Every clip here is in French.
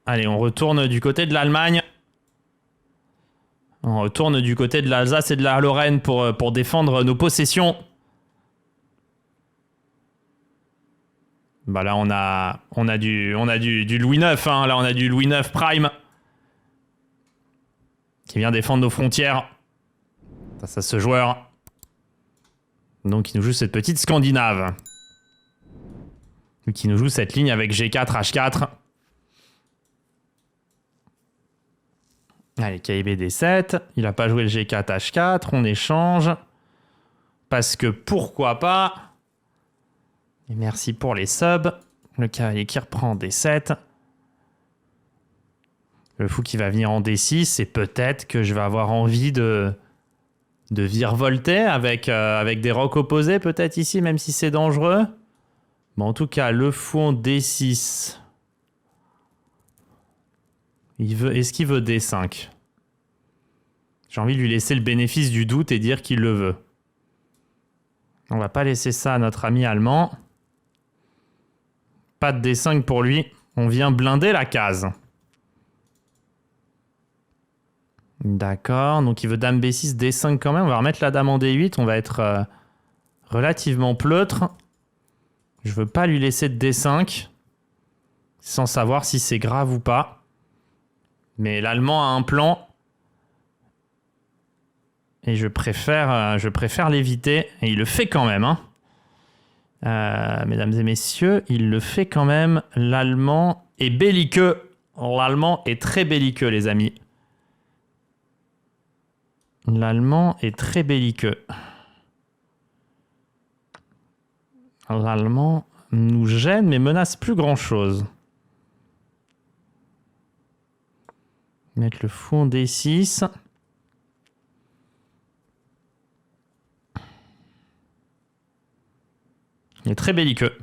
Allez, on retourne du côté de l'Allemagne. On retourne du côté de l'Alsace et de la Lorraine pour défendre nos possessions. Bah là, on a du Louis IX. Hein. Là, on a du Louis IX Prime. Qui vient défendre nos frontières. Face à ce joueur. Donc, il nous joue cette petite Scandinave. Qui nous joue cette ligne avec G4, H4. Allez, KIB D7. Il n'a pas joué le G4, H4. On échange. Parce que pourquoi pas. Et merci pour les subs. Le cavalier qui reprend D7. Le fou qui va venir en D6. Et peut-être que je vais avoir envie de virevolter avec des rocs opposés peut-être ici, même si c'est dangereux. Mais en tout cas, le fou en D6... Est-ce qu'il veut D5? J'ai envie de lui laisser le bénéfice du doute et dire qu'il le veut. On va pas laisser ça à notre ami allemand. Pas de D5 pour lui. On vient blinder la case. D'accord. Donc il veut dame B6, D5 quand même. On va remettre la dame en D8. On va être relativement pleutre. Je veux pas lui laisser de D5. Sans savoir si c'est grave ou pas. Mais l'Allemand a un plan. Et je préfère l'éviter. Et il le fait quand même. Hein. Mesdames et messieurs, il le fait quand même. L'Allemand est belliqueux. L'Allemand est très belliqueux, les amis. L'Allemand est très belliqueux. L'Allemand nous gêne mais menace plus grand-chose. Mettre le fou en D6. Il est très belliqueux.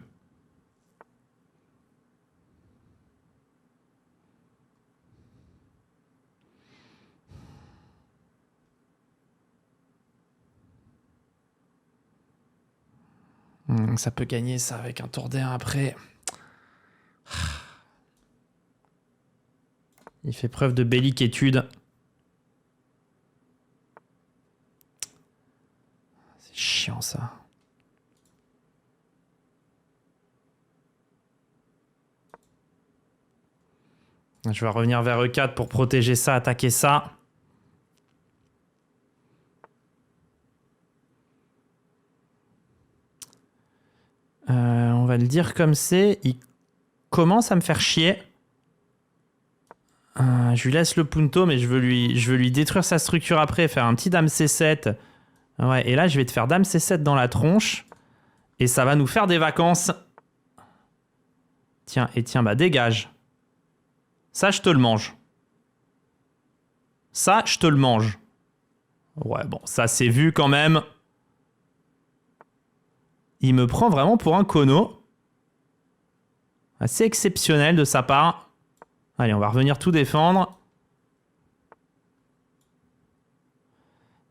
Ça peut gagner ça avec un tour d'air après. Il fait preuve de belliquétude. C'est chiant ça. Je vais revenir vers E4 pour protéger ça, attaquer ça. On va le dire comme c'est. Il commence à me faire chier. Je lui laisse le punto, mais je veux lui détruire sa structure après, faire un petit dame C7. Ouais, et là, je vais te faire dame C7 dans la tronche. Et ça va nous faire des vacances. Tiens, bah dégage. Ça, je te le mange. Ça, je te le mange. Ouais, bon, ça c'est vu quand même. Il me prend vraiment pour un cono. Assez exceptionnel de sa part. Allez, on va revenir tout défendre.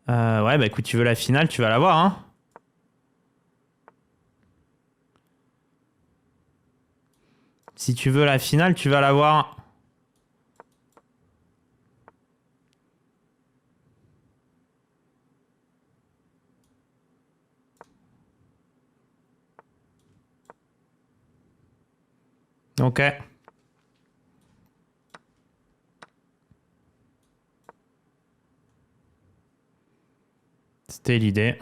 Ouais, bah écoute, tu veux la finale, tu vas l'avoir, hein. Si tu veux la finale, tu vas l'avoir. Ok. C'était l'idée.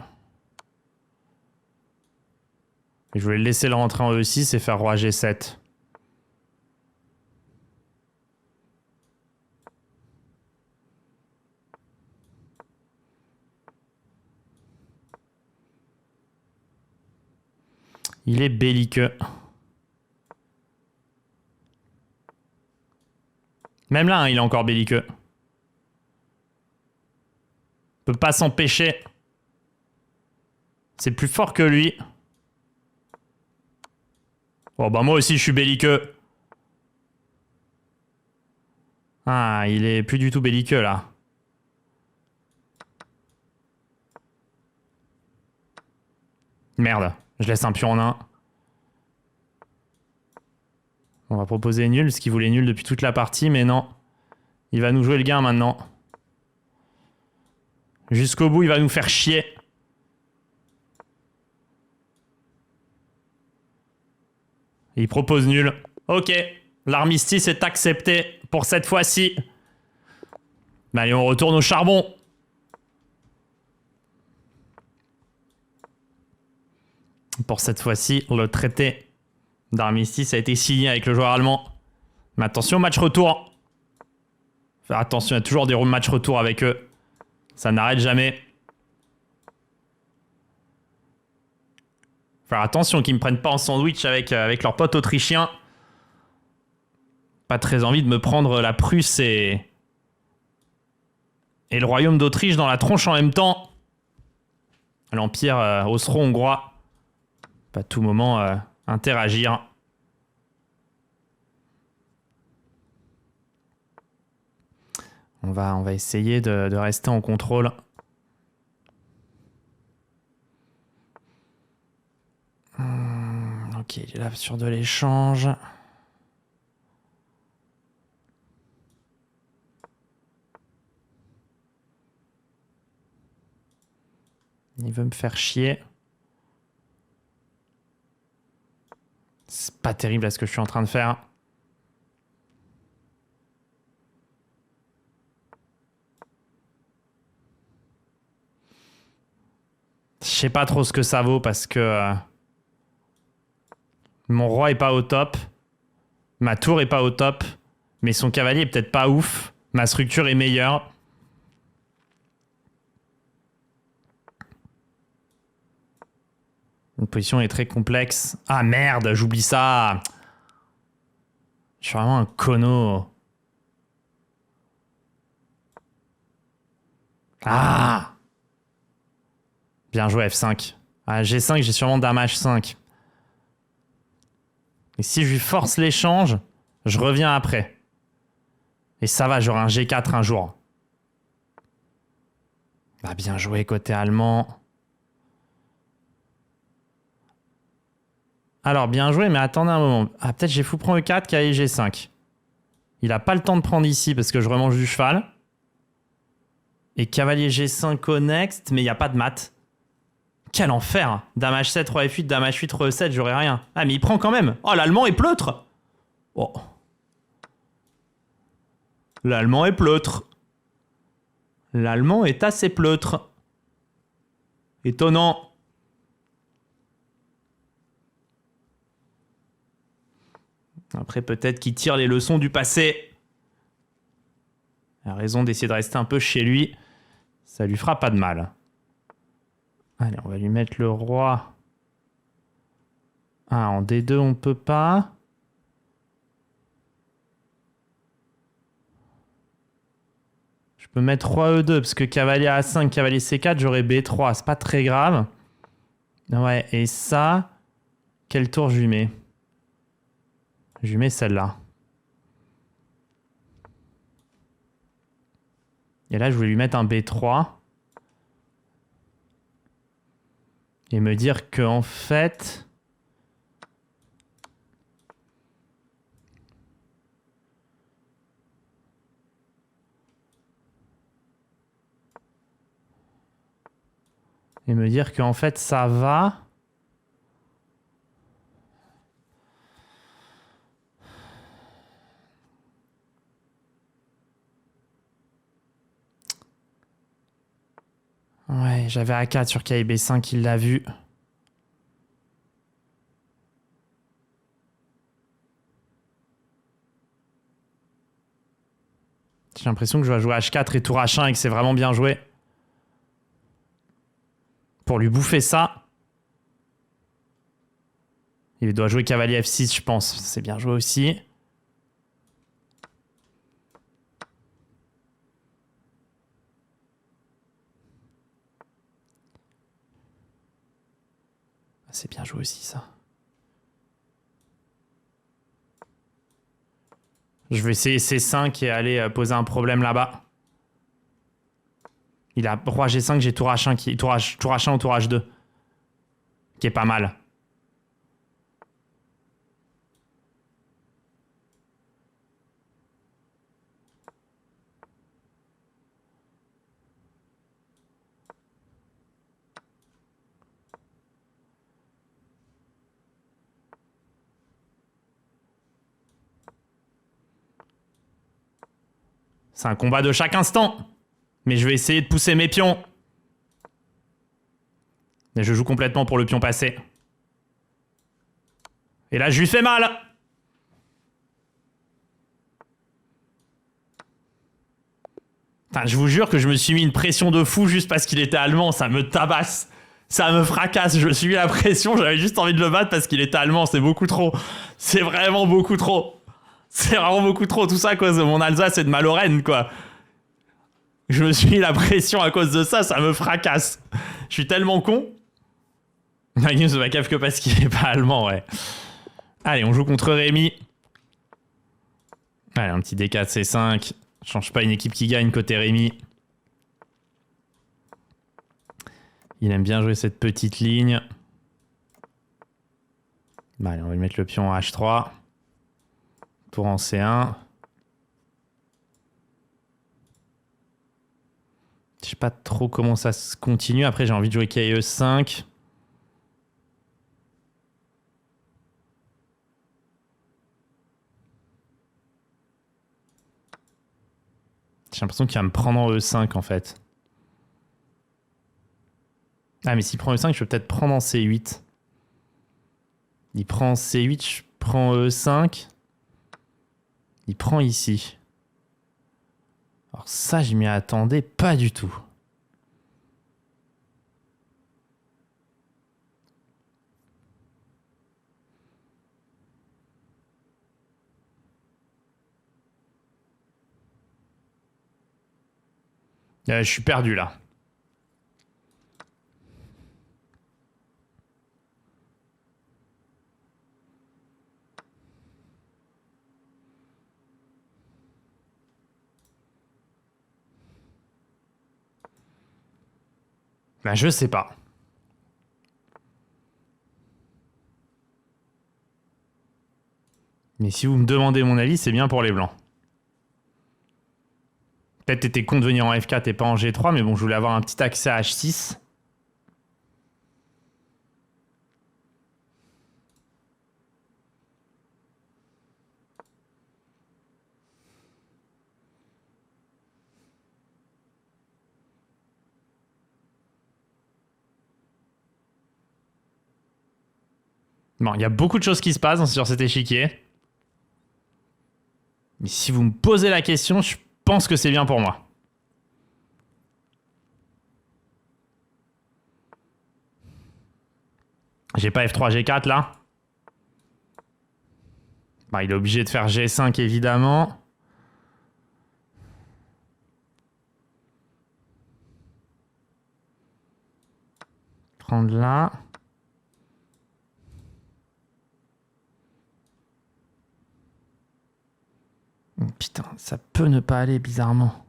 Je voulais le laisser le rentrer en E6 et faire roi G7. Il est belliqueux. Même là, hein, il est encore belliqueux. Peut pas s'empêcher. C'est plus fort que lui. Oh bah moi aussi je suis belliqueux. Ah, il est plus du tout belliqueux là. Merde, je laisse un pion en un. On va proposer nul, parce qu'il voulait nul depuis toute la partie, mais non. Il va nous jouer le gain maintenant. Jusqu'au bout, il va nous faire chier. Il propose nul. Ok, l'armistice est accepté pour cette fois-ci. Allez, on retourne au charbon. Pour cette fois-ci, le traité d'armistice a été signé avec le joueur allemand. Mais attention, match retour. Faire attention, il y a toujours des matchs retour avec eux. Ça n'arrête jamais. Faire attention qu'ils ne me prennent pas en sandwich avec leurs potes autrichiens. Pas très envie de me prendre la Prusse et le royaume d'Autriche dans la tronche en même temps. L'empire austro-hongrois. Pas à tout moment interagir. On va essayer de rester en contrôle. Ok, il est là sur de l'échange. Il veut me faire chier. C'est pas terrible à ce que je suis en train de faire. Je sais pas trop ce que ça vaut parce que mon roi est pas au top. Ma tour est pas au top. Mais son cavalier est peut-être pas ouf. Ma structure est meilleure. Une position est très complexe. Ah merde, j'oublie ça. Je suis vraiment un conno. Ah! Bien joué F5. À G5, j'ai sûrement dame H5. Et si je lui force l'échange, je reviens après. Et ça va, j'aurai un G4 un jour. Bah bien joué côté allemand. Alors, bien joué, mais attendez un moment. Ah, peut-être j'ai fou prend E4, cavalier G5. Il a pas le temps de prendre ici parce que je remange du cheval. Et cavalier G5 au next, mais il n'y a pas de mat. Quel enfer! Dame H7, roi F8, dame H8, roi E7, j'aurais rien. Ah, mais il prend quand même! Oh, l'allemand est pleutre! Oh. L'allemand est pleutre. L'allemand est assez pleutre. Étonnant. Après, peut-être qu'il tire les leçons du passé. Il a raison d'essayer de rester un peu chez lui. Ça lui fera pas de mal. Allez, on va lui mettre le roi. Ah, en D2, on peut pas. Je peux mettre roi E2, parce que cavalier A5, cavalier C4, j'aurai B3. C'est pas très grave. Ouais, et ça, quel tour je lui mets? Je lui mets celle-là. Et là, je voulais lui mettre un B3. Et me dire que en fait... Et me dire qu'en fait, ça va... Ouais, j'avais A4 sur KIB5, il l'a vu. J'ai l'impression que je vais jouer H4 et tour H1 et que c'est vraiment bien joué. Pour lui bouffer ça. Il doit jouer cavalier F6, je pense. C'est bien joué aussi. C'est bien joué aussi, ça. Je vais essayer C5 et aller poser un problème là-bas. Il a roi G5, j'ai tour H1, tour H1 ou tour H2. Qui est pas mal. C'est un combat de chaque instant. Mais je vais essayer de pousser mes pions. Mais je joue complètement pour le pion passé. Et là, je lui fais mal. Enfin, je vous jure que je me suis mis une pression de fou juste parce qu'il était allemand. Ça me tabasse. Ça me fracasse. Je suis mis la pression. J'avais juste envie de le battre parce qu'il était allemand. C'est beaucoup trop. C'est vraiment beaucoup trop. C'est vraiment beaucoup trop. Tout ça à cause de mon Alsace et de ma Lorraine, quoi. Je me suis mis la pression à cause de ça. Ça me fracasse. Je suis tellement con. Magnus va cave que parce qu'il est pas allemand, ouais. Allez, on joue contre Rémi. Allez, un petit D4 C5. Change pas une équipe qui gagne côté Rémi. Il aime bien jouer cette petite ligne. Bah, allez, on va lui mettre le pion en H3. Tour en C1. Je sais pas trop comment ça se continue. Après, j'ai envie de jouer KE5. J'ai l'impression qu'il va me prendre en E5 en fait. Ah mais s'il prend E5, je peux peut-être prendre en C8. Il prend en C8, je prends E5. Il prend ici. Alors ça, je m'y attendais pas du tout. Je suis perdu là. Ben, je sais pas. Mais si vous me demandez mon avis, c'est bien pour les blancs. Peut-être t'étais con de venir en F4 et pas en G3, mais bon, je voulais avoir un petit accès à H6. Bon, il y a beaucoup de choses qui se passent sur cet échiquier. Mais si vous me posez la question, je pense que c'est bien pour moi. J'ai pas F3, G4 là. Bah, il est obligé de faire G5 évidemment. Prendre là. Putain, ça peut ne pas aller bizarrement.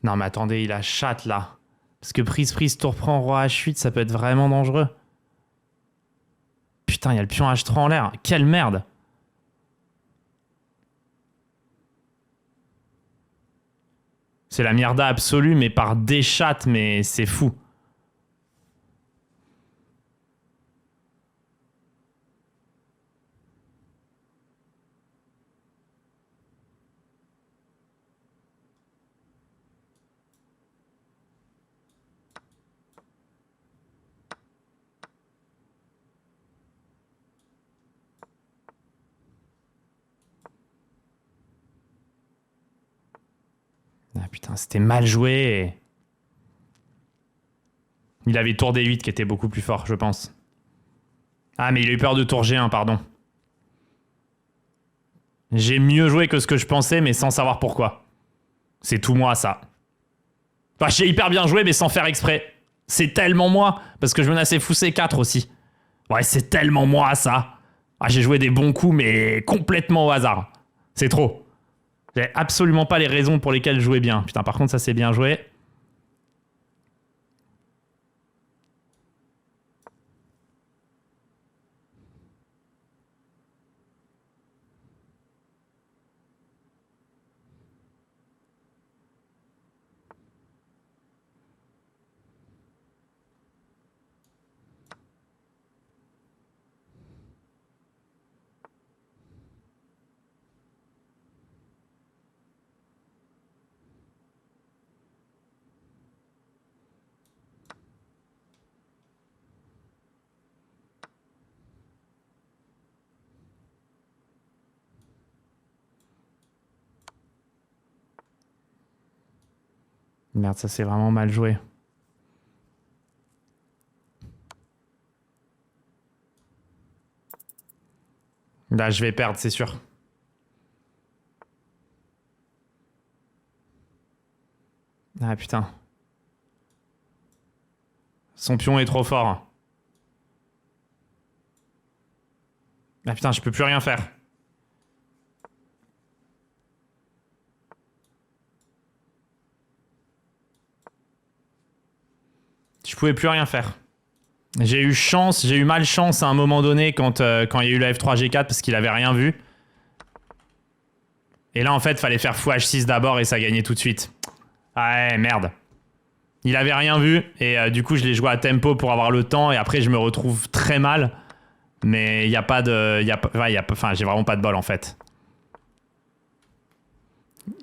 Non mais attendez, il a chatte là. Parce que prise, tour prend, roi H8, ça peut être vraiment dangereux. Putain, il y a le pion H3 en l'air. Quelle merde. C'est la mierda absolue, mais par des chattes, mais c'est fou. Ah putain, c'était mal joué. Il avait tour D8 qui était beaucoup plus fort, je pense. Ah, mais il a eu peur de tour G1, pardon. J'ai mieux joué que ce que je pensais, mais sans savoir pourquoi. C'est tout moi, ça. Enfin, j'ai hyper bien joué, mais sans faire exprès. C'est tellement moi, parce que je menaçais fou C4 aussi. Ouais, c'est tellement moi, ça. Ah, j'ai joué des bons coups, mais complètement au hasard. C'est trop. J'ai absolument pas les raisons pour lesquelles jouer bien. Putain, par contre, ça c'est bien joué. Merde, ça c'est vraiment mal joué. Là, je vais perdre, c'est sûr. Ah putain. Son pion est trop fort. Ah putain, je peux plus rien faire. Je pouvais plus rien faire. J'ai eu chance, j'ai eu malchance à un moment donné quand il y a eu la F3 G4 parce qu'il avait rien vu. Et là, en fait, fallait faire fou H6 d'abord et ça gagnait tout de suite. Ah ouais, merde. Il avait rien vu et du coup, je l'ai joué à tempo pour avoir le temps et après, je me retrouve très mal. Mais il n'y a pas de... Enfin, j'ai vraiment pas de bol, en fait.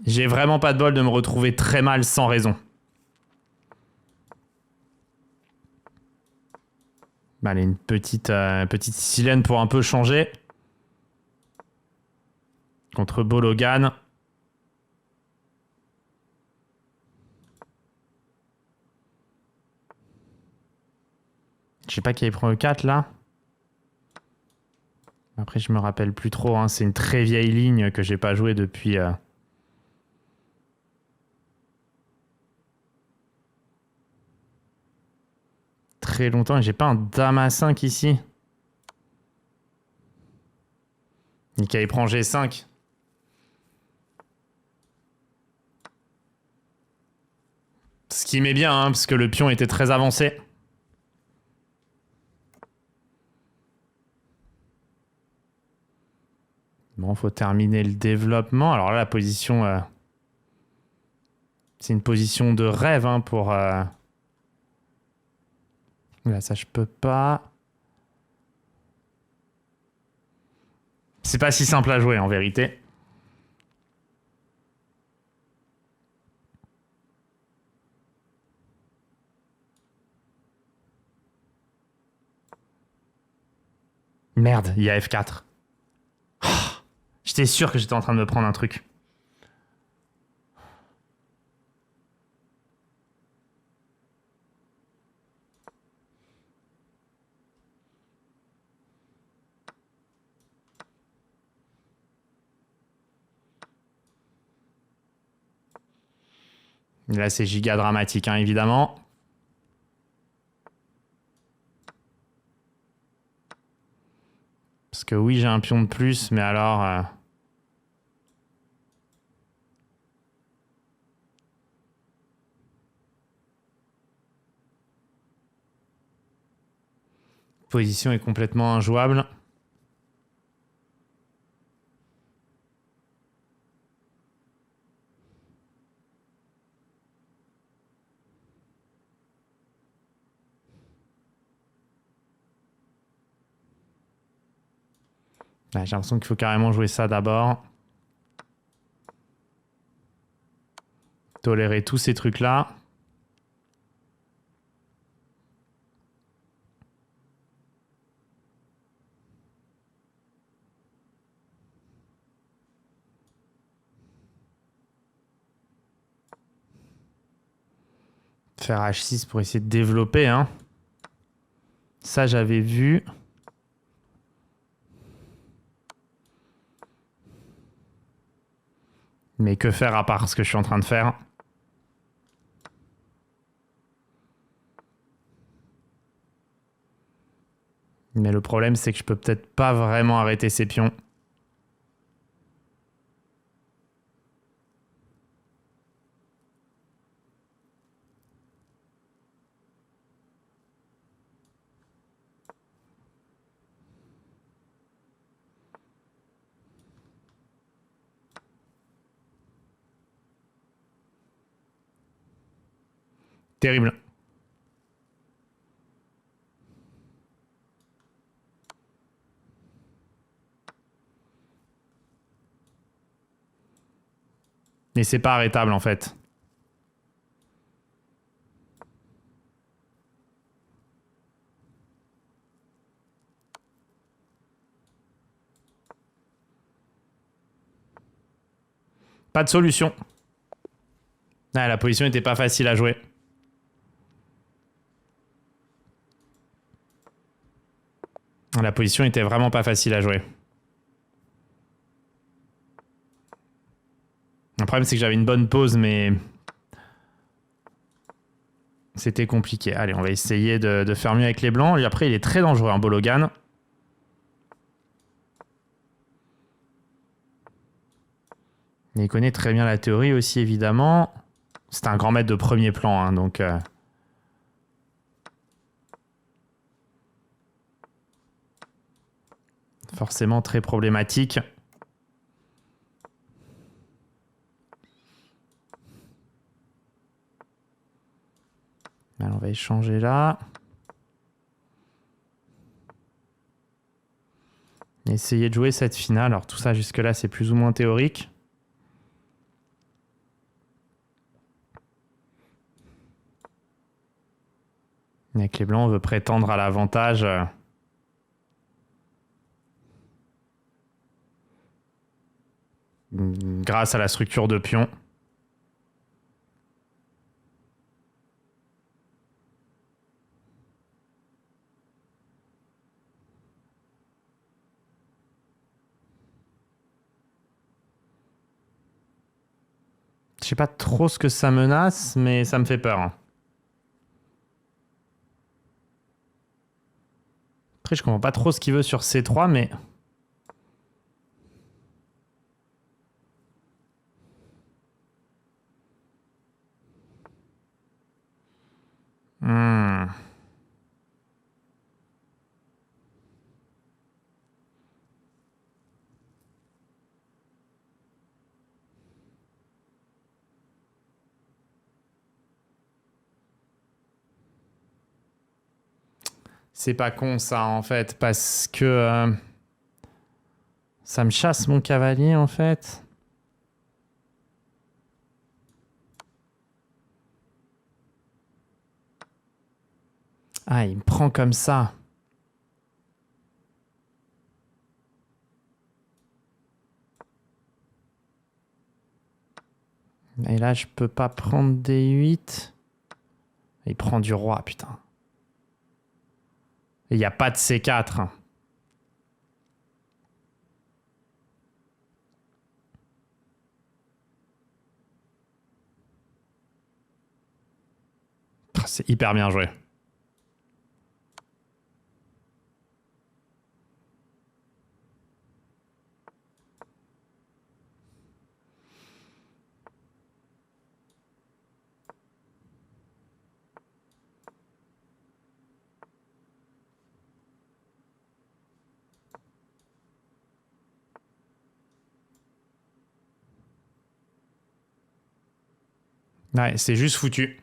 J'ai vraiment pas de bol de me retrouver très mal sans raison. Bah, allez, une petite silène pour un peu changer. Contre Bologan. Je sais pas qui prend E4 là. Après, je me rappelle plus trop. Hein. C'est une très vieille ligne que j'ai pas jouée depuis... très longtemps. J'ai pas un dame à 5 ici. Nika, il prend G5. Ce qui m'est bien, hein, parce que le pion était très avancé. Bon, faut terminer le développement. Alors là, la position... c'est une position de rêve hein, pour... Là, ça, je peux pas. C'est pas si simple à jouer, en vérité. Merde, il y a F4. Oh, j'étais sûr que j'étais en train de me prendre un truc. Là, c'est giga dramatique, hein, évidemment. Parce que oui, j'ai un pion de plus, mais alors... position est complètement injouable. Là, j'ai l'impression qu'il faut carrément jouer ça d'abord. Tolérer tous ces trucs-là. Faire H6 pour essayer de développer. Hein. Ça, j'avais vu. Mais que faire à part ce que je suis en train de faire? Mais le problème, c'est que je peux peut-être pas vraiment arrêter ces pions. Terrible. Mais c'est pas arrêtable en fait. Pas de solution. Ah, la position n'était pas facile à jouer. La position était vraiment pas facile à jouer. Le problème, c'est que j'avais une bonne pause, mais c'était compliqué. Allez, on va essayer de faire mieux avec les blancs. Lui, après, il est très dangereux, hein, Bologan. Il connaît très bien la théorie aussi, évidemment. C'est un grand maître de premier plan, hein, donc... forcément très problématique. Alors, on va échanger là. Essayer de jouer cette finale. Alors tout ça jusque-là, c'est plus ou moins théorique. Avec les blancs, on veut prétendre à l'avantage. Grâce à la structure de pion. Je sais pas trop ce que ça menace, mais ça me fait peur. Après, je comprends pas trop ce qu'il veut sur C3, mais... C'est pas con ça en fait, parce que ça me chasse mon cavalier en fait. Ah, il me prend comme ça. Et là, je peux pas prendre D8. Il prend du roi, putain. Il n'y a pas de C4. C'est hyper bien joué. Ouais, c'est juste foutu.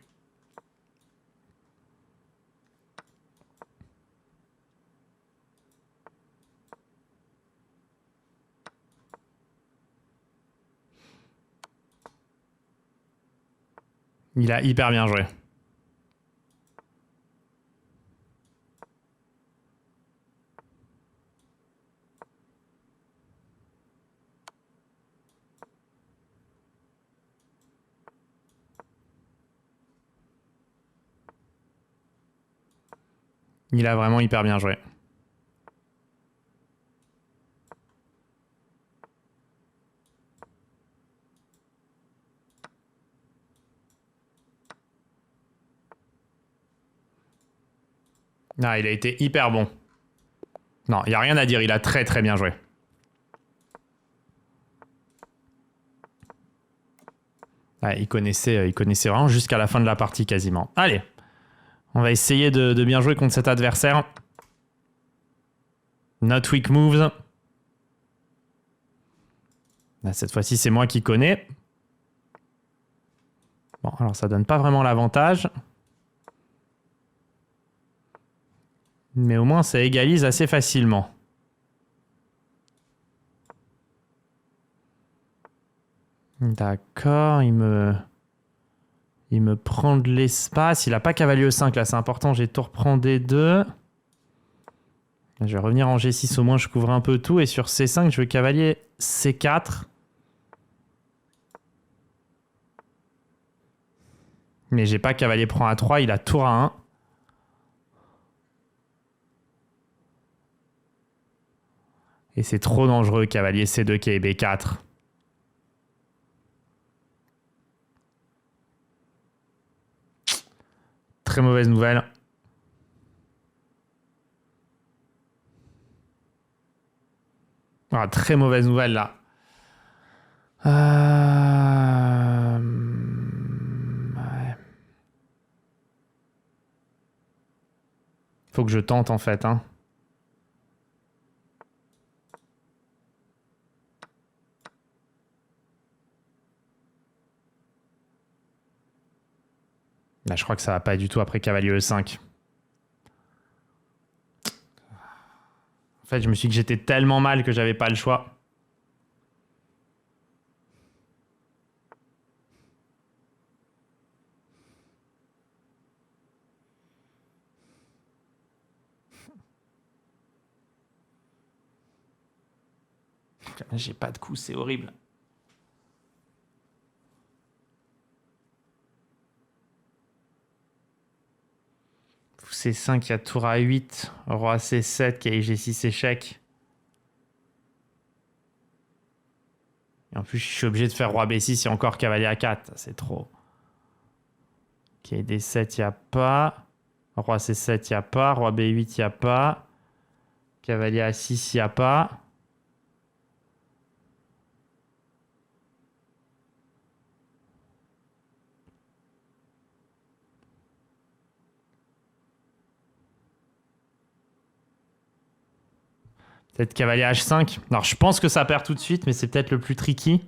Il a hyper bien joué. Il a vraiment hyper bien joué. Ah, il a été hyper bon. Non, il n'y a rien à dire, il a très très bien joué. Ouais, il connaissait vraiment jusqu'à la fin de la partie quasiment. Allez, on va essayer de bien jouer contre cet adversaire. Not weak moves. Là, cette fois-ci, c'est moi qui connais. Bon, alors ça donne pas vraiment l'avantage. Mais au moins, ça égalise assez facilement. D'accord, il me prend de l'espace. Il n'a pas cavalier E5, là, c'est important. J'ai tour prend D2. Je vais revenir en G6, au moins je couvre un peu tout. Et sur C5, je veux cavalier C4. Mais j'ai pas cavalier prend A3, il a tour à 1. Et c'est trop dangereux, cavalier C2 qui est B4. Très mauvaise nouvelle. Ah, très mauvaise nouvelle là. Ouais. Faut que je tente en fait. Hein. Là, je crois que ça va pas du tout après cavalier E5. En fait, je me suis dit que j'étais tellement mal que j'avais pas le choix. J'ai pas de coup, c'est horrible. C5, il y a tour A8, roi C7, qui a G6 échec. Et en plus, je suis obligé de faire roi B6 et encore cavalier A4. C'est trop. Ok, D7, il n'y a pas. Roi C7, il n'y a pas. Roi B8, il n'y a pas. Cavalier A6, il n'y a pas. Peut-être cavalier H5. Alors, je pense que ça perd tout de suite, mais c'est peut-être le plus tricky.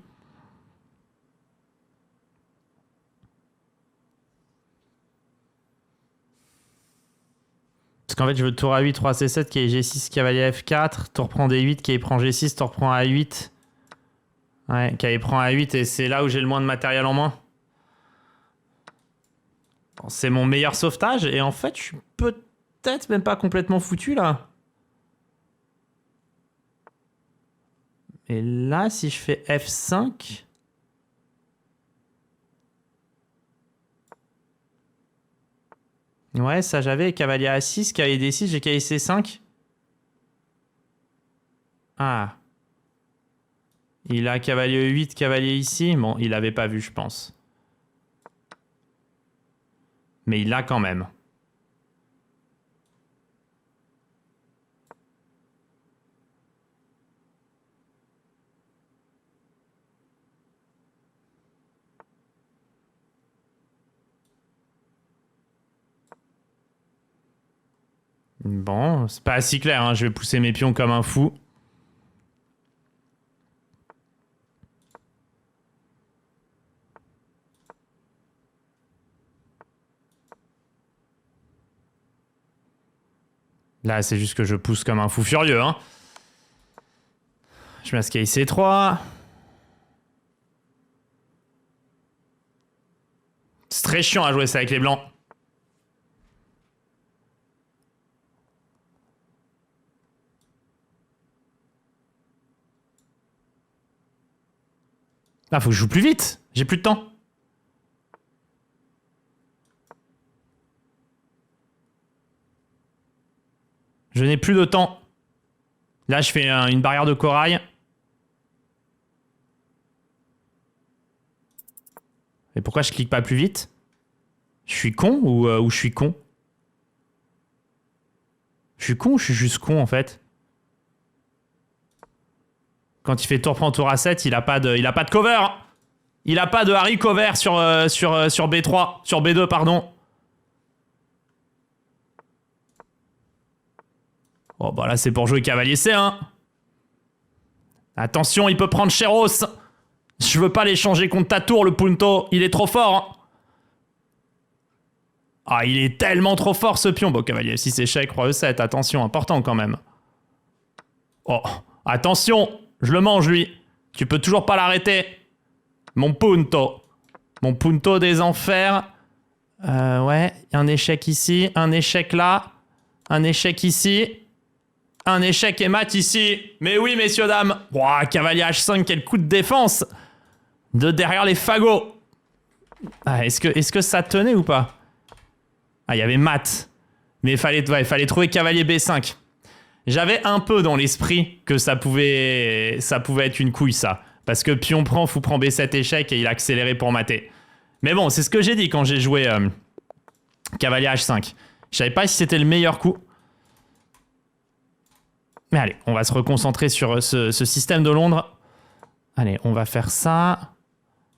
Parce qu'en fait, je veux tour A8, roi C7, qui est G6, cavalier F4. Tour prend D8, qui prend G6, tour prend A8. Ouais, qui prend A8, et c'est là où j'ai le moins de matériel en main. Bon, c'est mon meilleur sauvetage, et en fait, je suis peut-être même pas complètement foutu, là. Et là, si je fais F5... Ouais, ça j'avais. Cavalier A6, cavalier D6, j'ai cavalier C5. Ah. Il a cavalier E8, cavalier ici. Bon, il avait pas vu, je pense. Mais il l'a quand même. Bon, c'est pas si clair, hein. Je vais pousser mes pions comme un fou. Là, c'est juste que je pousse comme un fou furieux. Hein. Je mets ce C3. C'est très chiant à jouer ça avec les blancs. Ah, faut que je joue plus vite. J'ai plus de temps. Je n'ai plus de temps. Là, je fais une barrière de corail. Et pourquoi je clique pas plus vite? Je suis con ou je suis con? Je suis con ou je suis juste con, en fait? Quand il fait tour prend tour A7, il a pas de cover. Il a pas de Harry cover sur B3, sur B2, pardon. Oh, bah là, c'est pour jouer cavalier C1. Attention, il peut prendre Chéros. Je veux pas l'échanger contre ta tour, le punto. Il est trop fort. Ah, il est tellement trop fort, ce pion. Bon, cavalier F6 échec, roi E7. Attention, important quand même. Oh, attention. Je le mange, lui. Tu peux toujours pas l'arrêter. Mon punto. Mon punto des enfers. Ouais, un échec ici, un échec là, un échec ici, un échec et mat ici. Mais oui, messieurs, dames. Ouah, cavalier H5, quel coup de défense de derrière les fagots. Ah, est-ce que ça tenait ou pas? Ah, il y avait mat. Mais il fallait trouver cavalier B5. J'avais un peu dans l'esprit que ça pouvait être une couille, ça. Parce que pion prend, fou prend B7 échec et il a accéléré pour mater. Mais bon, c'est ce que j'ai dit quand j'ai joué cavalier H5. Je savais pas si c'était le meilleur coup. Mais allez, on va se reconcentrer sur ce système de Londres. Allez, on va faire ça.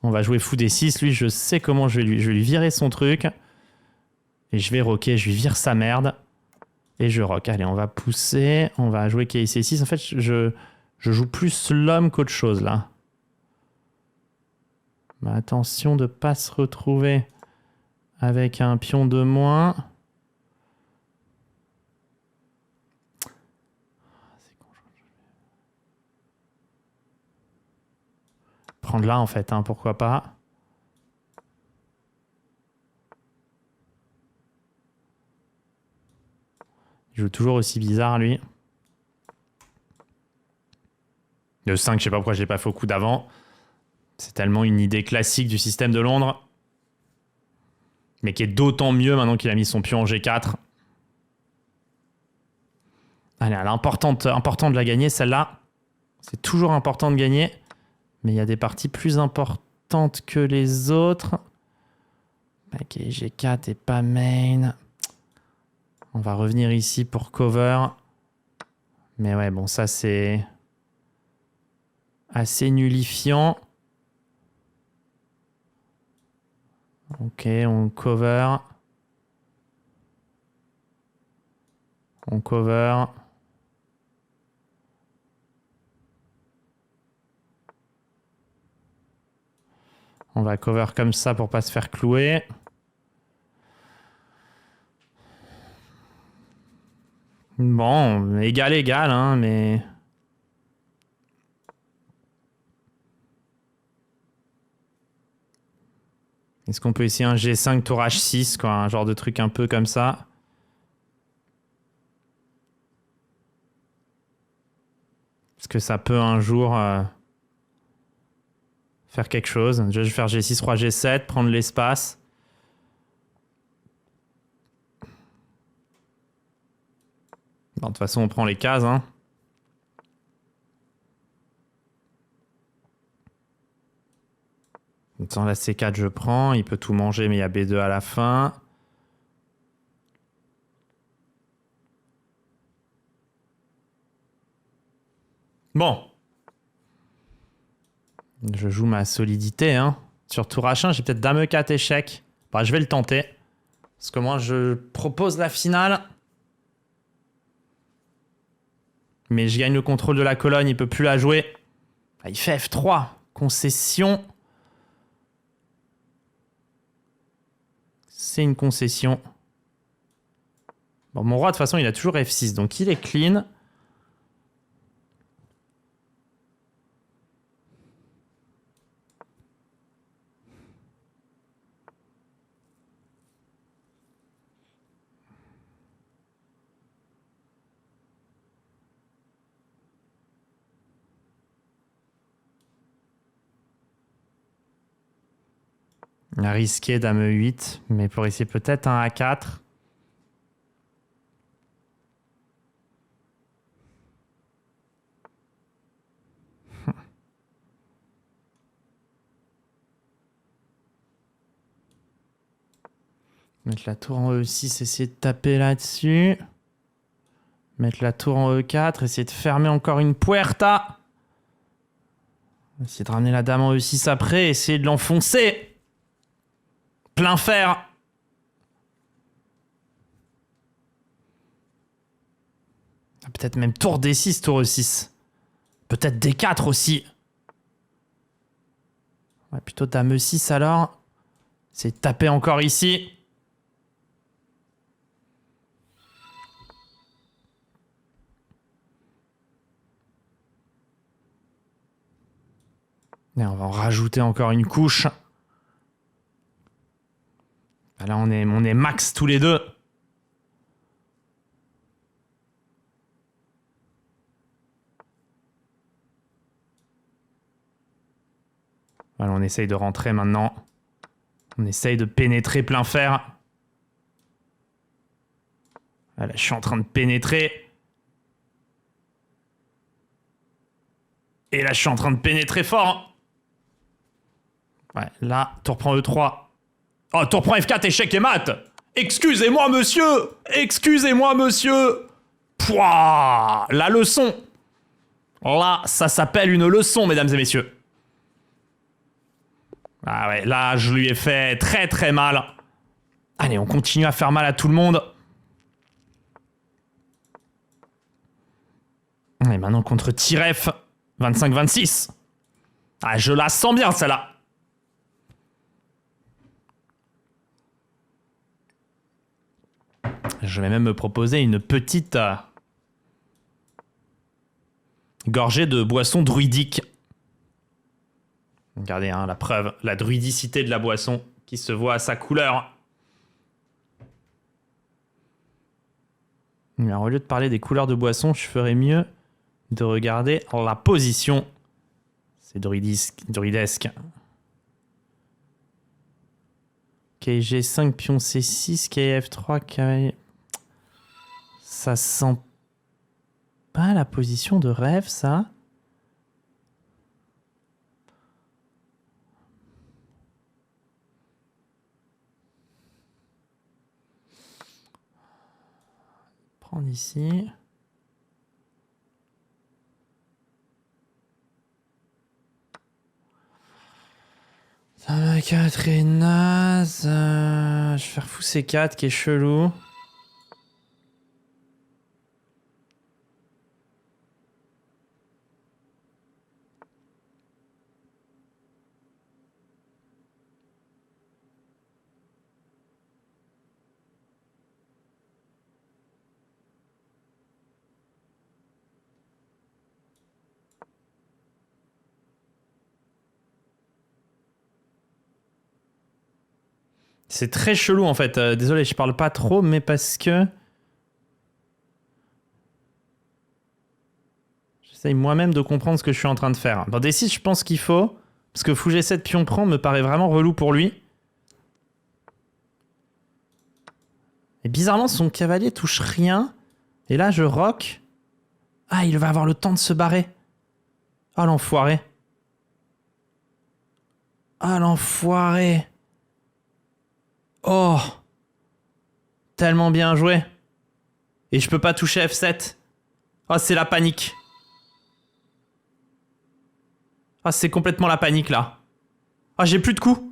On va jouer fou D6. Lui, je sais comment je vais lui virer son truc. Et je vais rocker, je lui vire sa merde. Et je rock. Allez, on va pousser. On va jouer KIC6. En fait, je joue plus l'homme qu'autre chose, là. Mais attention de ne pas se retrouver avec un pion de moins. Prendre là, en fait, hein, pourquoi pas. Il joue toujours aussi bizarre, lui. Le 5, je sais pas pourquoi je l'ai pas fait au coup d'avant. C'est tellement une idée classique du système de Londres. Mais qui est d'autant mieux maintenant qu'il a mis son pion en G4. Allez, elle est importante de la gagner, celle-là. C'est toujours important de gagner. Mais il y a des parties plus importantes que les autres. Ok, G4 et pas main. On va revenir ici pour cover. Mais ouais, bon, ça c'est assez nullifiant. Ok, on cover. On cover. On va cover comme ça pour pas se faire clouer. Bon, égal, hein, mais... Est-ce qu'on peut essayer un G5 tour H6, quoi, un genre de truc un peu comme ça? Est-ce que ça peut un jour faire quelque chose? Je vais faire G6, roi G7, prendre l'espace. Bon, de toute façon, on prend les cases, hein. Dans la C4, je prends. Il peut tout manger, mais il y a B2 à la fin. Bon. Je joue ma solidité, hein. Sur tour H1, j'ai peut-être dame E4 échec. Bah, je vais le tenter. Parce que moi, je propose la finale. Mais je gagne le contrôle de la colonne, il peut plus la jouer. Ah, il fait F3. Concession. C'est une concession. Bon, mon roi, de toute façon, il a toujours F6, donc il est clean. Il a risqué dame E8, mais pour essayer peut-être un A4. Mettre la tour en E6, essayer de taper là-dessus. Mettre la tour en E4, essayer de fermer encore une puerta. Essayer de ramener la dame en E6 après, essayer de l'enfoncer. Plein fer. Peut-être même tour D6, tour E6. Peut-être D4 aussi. Ouais, plutôt dame E6 alors. Essayer de taper encore ici. Et on va en rajouter encore une couche. Là, on est max tous les deux. Voilà, on essaye de rentrer maintenant. On essaye de pénétrer plein fer. Voilà, je suis en train de pénétrer. Et là, je suis en train de pénétrer fort. Ouais, là, tour prend E3. Oh, tour prend F4, échec et mat. Excusez-moi, monsieur. Excusez-moi, monsieur. Pouah, la leçon. Là, ça s'appelle une leçon, mesdames et messieurs. Ah ouais, là, je lui ai fait très très mal. Allez, on continue à faire mal à tout le monde. Et maintenant contre Tiref, 25-26. Ah, je la sens bien, celle-là. Je vais même me proposer une petite gorgée de boisson druidique. Regardez, hein, la preuve, la druidicité de la boisson qui se voit à sa couleur. Alors, au lieu de parler des couleurs de boisson, je ferais mieux de regarder la position. C'est druidesque. Ok, G5, pion C6, KF3, cavalier. Ça sent pas la position de rêve, ça. Prendre ici. Ça m'a 4 est naze. Je vais faire fou C4 qui est chelou. C'est très chelou en fait. Désolé, je parle pas trop, mais parce que j'essaye moi-même de comprendre ce que je suis en train de faire. Dans D6, je pense qu'il faut, parce que fou G7 pion prend me paraît vraiment relou pour lui. Et bizarrement, son cavalier touche rien. Et là, je rock. Ah, il va avoir le temps de se barrer. Ah, l'enfoiré. Ah, l'enfoiré. Oh, tellement bien joué. Et je peux pas toucher F7. Oh, c'est la panique. Ah, c'est complètement la panique, là. Ah, j'ai plus de coups.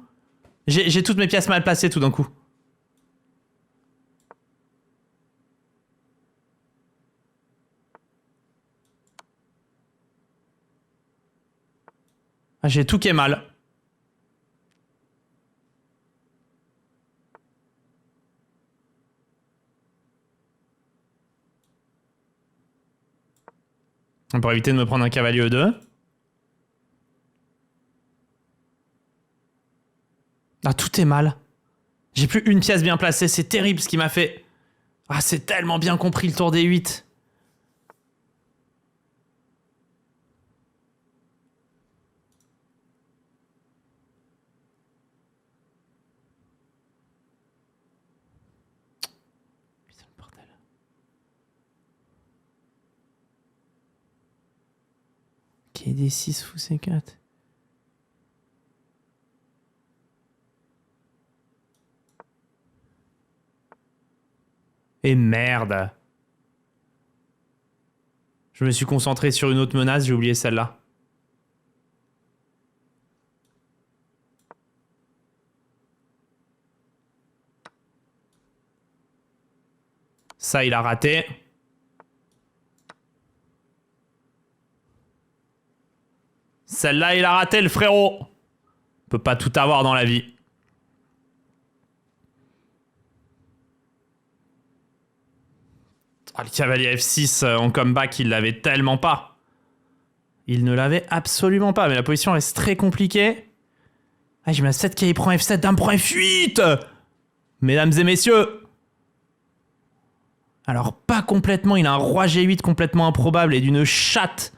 J'ai toutes mes pièces mal placées, tout d'un coup. Ah, j'ai tout qui est mal. Pour éviter de me prendre un cavalier E2. Ah, tout est mal. J'ai plus une pièce bien placée. C'est terrible ce qu'il m'a fait. Ah, c'est tellement bien compris le tour des 8. Putain, le bordel. Ok, D6, fou C4. Et merde. Je me suis concentré sur une autre menace, j'ai oublié celle-là. Ça, il a raté. Celle-là, il a raté, le frérot. On peut pas tout avoir dans la vie. Ah, le cavalier F6 en comeback, il l'avait tellement pas. Il ne l'avait absolument pas. Mais la position reste très compliquée. Ah, j'ai mis 7 qui prend F7, dame prend F8. Mesdames et messieurs. Alors, pas complètement. Il a un roi G8 complètement improbable et d'une chatte.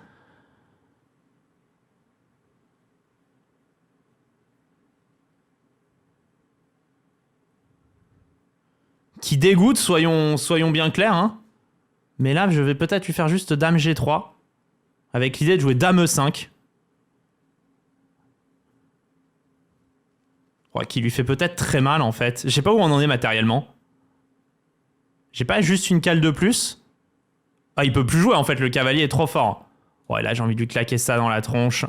qui dégoûte, soyons bien clairs. Hein. Mais là, je vais peut-être lui faire juste dame G3. Avec l'idée de jouer dame E5. Ouais, qui lui fait peut-être très mal, en fait. Je sais pas où on en est matériellement. J'ai pas juste une cale de plus. Ah, il peut plus jouer, en fait. Le cavalier est trop fort. Ouais, là, j'ai envie de lui claquer ça dans la tronche.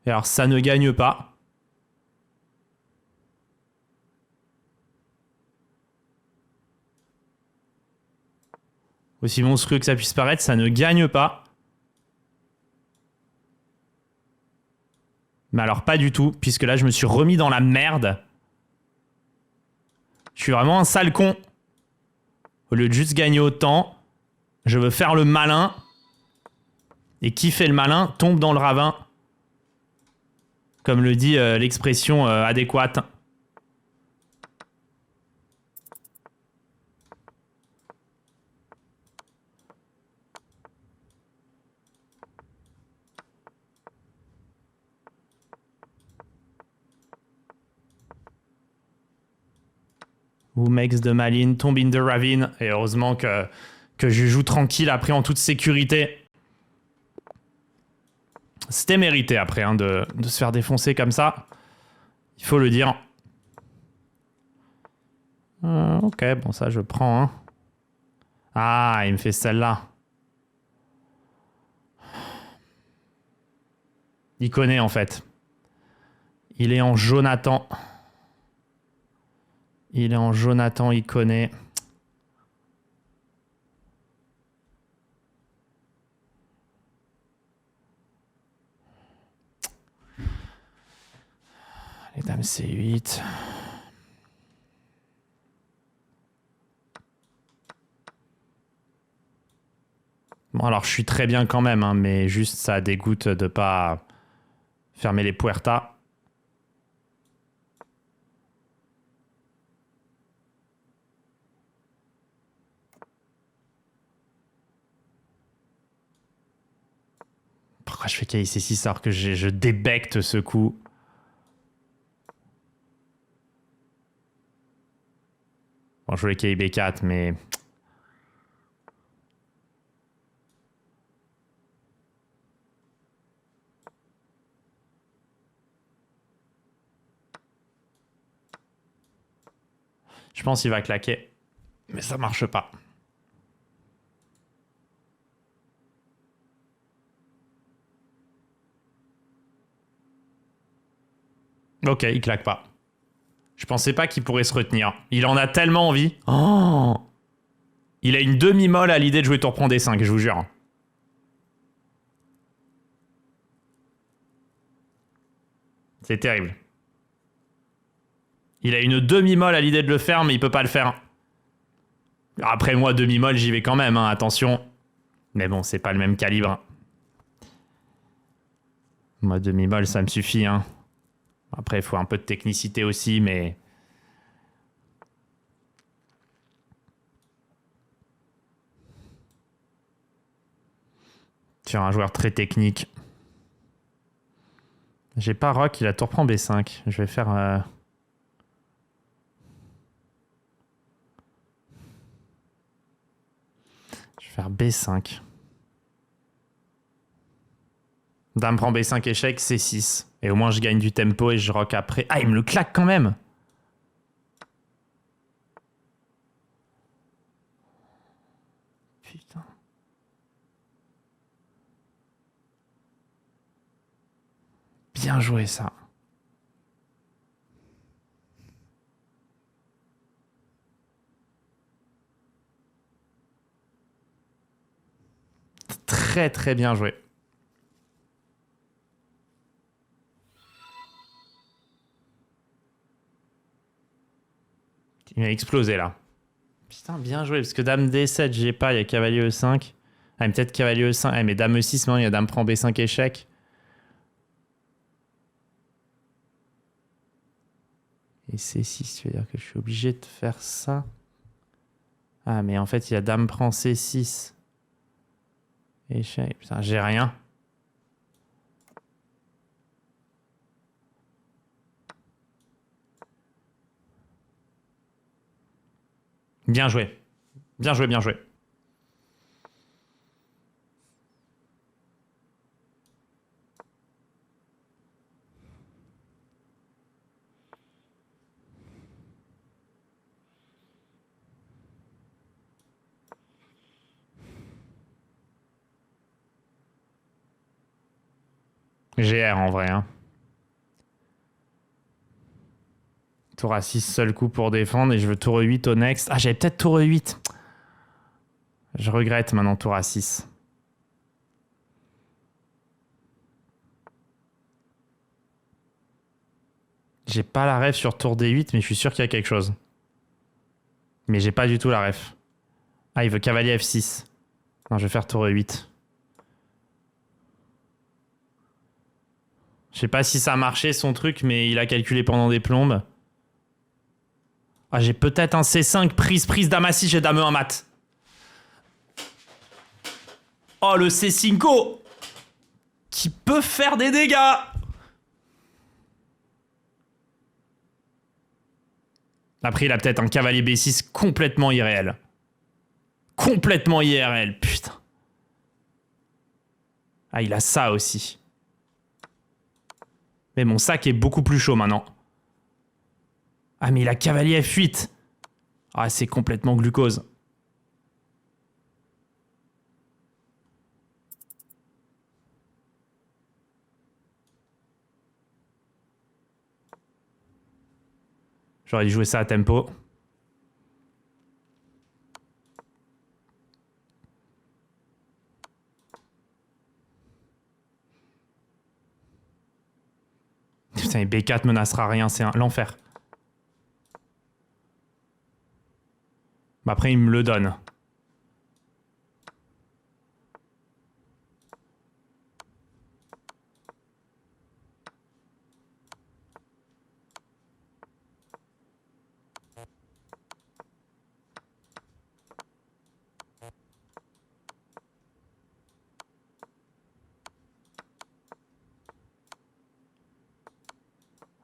Et alors, ça ne gagne pas. Aussi monstrueux que ça puisse paraître, ça ne gagne pas. Mais alors, pas du tout, puisque là, je me suis remis dans la merde. Je suis vraiment un sale con. Au lieu de juste gagner autant, je veux faire le malin. Et qui fait le malin tombe dans le ravin. Comme le dit l'expression adéquate. Who makes the Malin tombe in the ravine. Et heureusement que je joue tranquille après en toute sécurité. C'était mérité après hein, de se faire défoncer comme ça. Il faut le dire. Ok, bon ça je prends. Hein. Ah, il me fait celle-là. Il connaît en fait. Il est en Jonathan. Il est en Jonathan, il connaît. Les dames C8. Bon, alors je suis très bien quand même, hein, mais juste ça dégoûte de pas fermer les puertas. Pourquoi je fais KIC 6 alors que je débecte ce coup? Bon, je voulais KIB 4, mais... Je pense qu'il va claquer. Mais ça marche pas. Ok, il claque pas. Je pensais pas qu'il pourrait se retenir. Il en a tellement envie. Oh, il a une demi-molle à l'idée de jouer tour prend D5, je vous jure. C'est terrible. Il a une demi-molle à l'idée de le faire, mais il peut pas le faire. Après moi, demi-molle, j'y vais quand même, hein, attention. Mais bon, c'est pas le même calibre. Moi, demi-molle, ça me suffit. Hein. Après, il faut un peu de technicité aussi, mais... Sur un joueur très technique. J'ai pas rock, il a tour prend B5. Je vais faire... Je vais faire B5. Dame prend B5 échec, C6. Et au moins je gagne du tempo et je rock après. Ah, il me le claque quand même. Putain. Bien joué ça. Très très bien joué. Il m'a explosé là. Putain, bien joué, parce que dame D7, j'ai pas, il y a cavalier E5. Ah, mais peut-être cavalier E5. Ah, mais dame E6, non, il y a dame prend B5 échec. Et C6, tu veux dire que je suis obligé de faire ça? Ah, mais en fait, il y a dame prend C6. Échec. Putain, j'ai rien. Bien joué. Bien joué, bien joué. GR en vrai. Hein. Tour à 6, seul coup pour défendre. Et je veux tour 8 au next. Ah, j'avais peut-être tour 8. Je regrette maintenant tour à 6. J'ai pas la ref sur tour D8, mais je suis sûr qu'il y a quelque chose. Mais j'ai pas du tout la ref. Ah, il veut cavalier F6. Non, je vais faire tour 8. Je sais pas si ça a marché son truc, mais il a calculé pendant des plombes. Ah, j'ai peut-être un C5, prise, dame A6 et dame E1 mat. Oh, le C5 qui peut faire des dégâts. Après, il a peut-être un cavalier B6 complètement irréel. Complètement IRL, putain. Ah, il a ça aussi. Mais mon sac est beaucoup plus chaud maintenant. Ah, mais il a cavalier F8. Ah, c'est complètement glucose. J'aurais dû jouer ça à tempo. Putain, B4 menacera rien, c'est l'enfer. Bah après, il me le donne.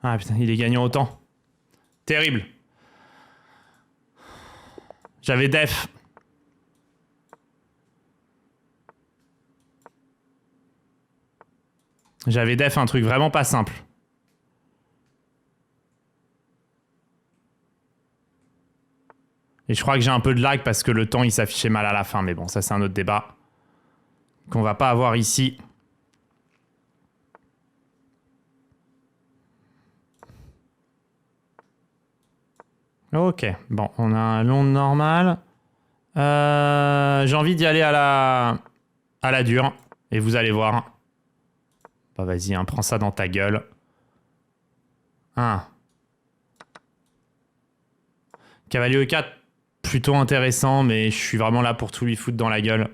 Ah putain, il est gagnant autant. Terrible. J'avais def. J'avais def un truc vraiment pas simple. Et je crois que j'ai un peu de lag parce que le temps il s'affichait mal à la fin. Mais bon, ça c'est un autre débat qu'on va pas avoir ici. Ok, bon, on a un long normal. J'ai envie d'y aller à la dure. Et vous allez voir. Bah vas-y, hein, prends ça dans ta gueule. Cavalier E4, plutôt intéressant, mais je suis vraiment là pour tout lui foutre dans la gueule.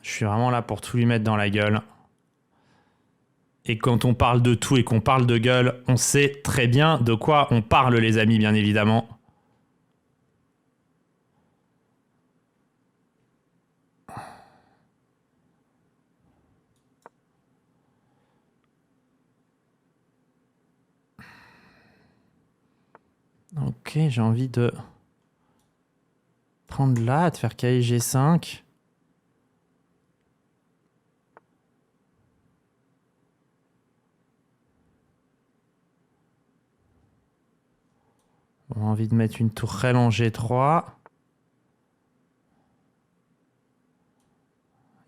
Je suis vraiment là pour tout lui mettre dans la gueule. Et quand on parle de tout et qu'on parle de gueule, on sait très bien de quoi on parle, les amis, bien évidemment. Ok, j'ai envie de prendre là, de faire cavalier G5. On a envie de mettre une tourelle en G3.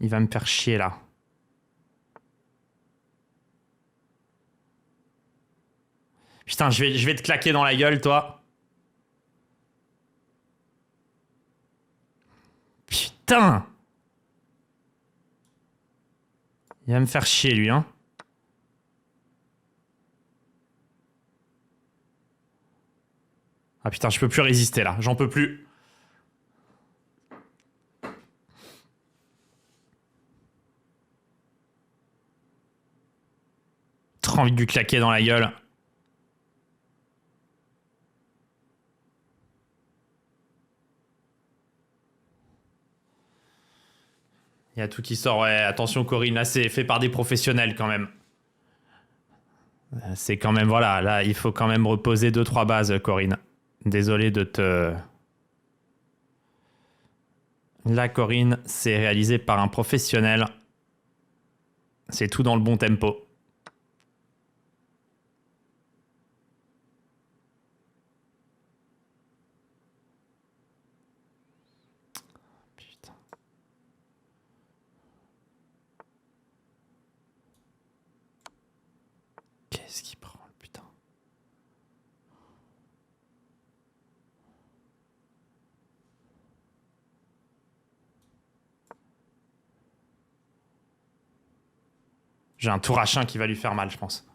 Il va me faire chier là. Putain, je vais te claquer dans la gueule, toi. Putain! Il va me faire chier, lui, hein. Ah putain, je peux plus résister là. J'en peux plus. Trop envie de lui claquer dans la gueule. Il y a tout qui sort. Ouais, attention Corinne, là c'est fait par des professionnels quand même. C'est quand même, voilà, là il faut quand même reposer 2-3 bases Corinne. Désolé de te... Là Corinne, c'est réalisé par un professionnel. C'est tout dans le bon tempo. Putain. Qu'est-ce qu'il prend, le putain? J'ai un tour à chien qui va lui faire mal, je pense.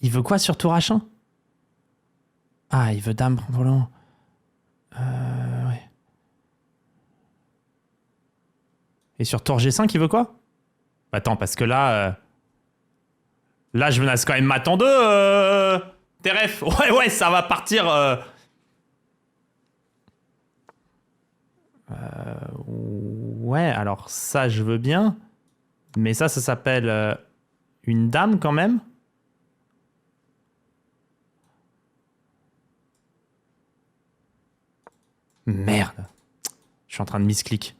Il veut quoi sur tour à chien? Ah, il veut dame volant. Ouais. Et sur tour G5, il veut quoi? Attends, parce que là... Là, je menace quand même ma tande. TRF. Ouais, ça va partir... Ouais, alors ça, je veux bien. Mais ça s'appelle une dame quand même. Merde. Je suis en train de misclick.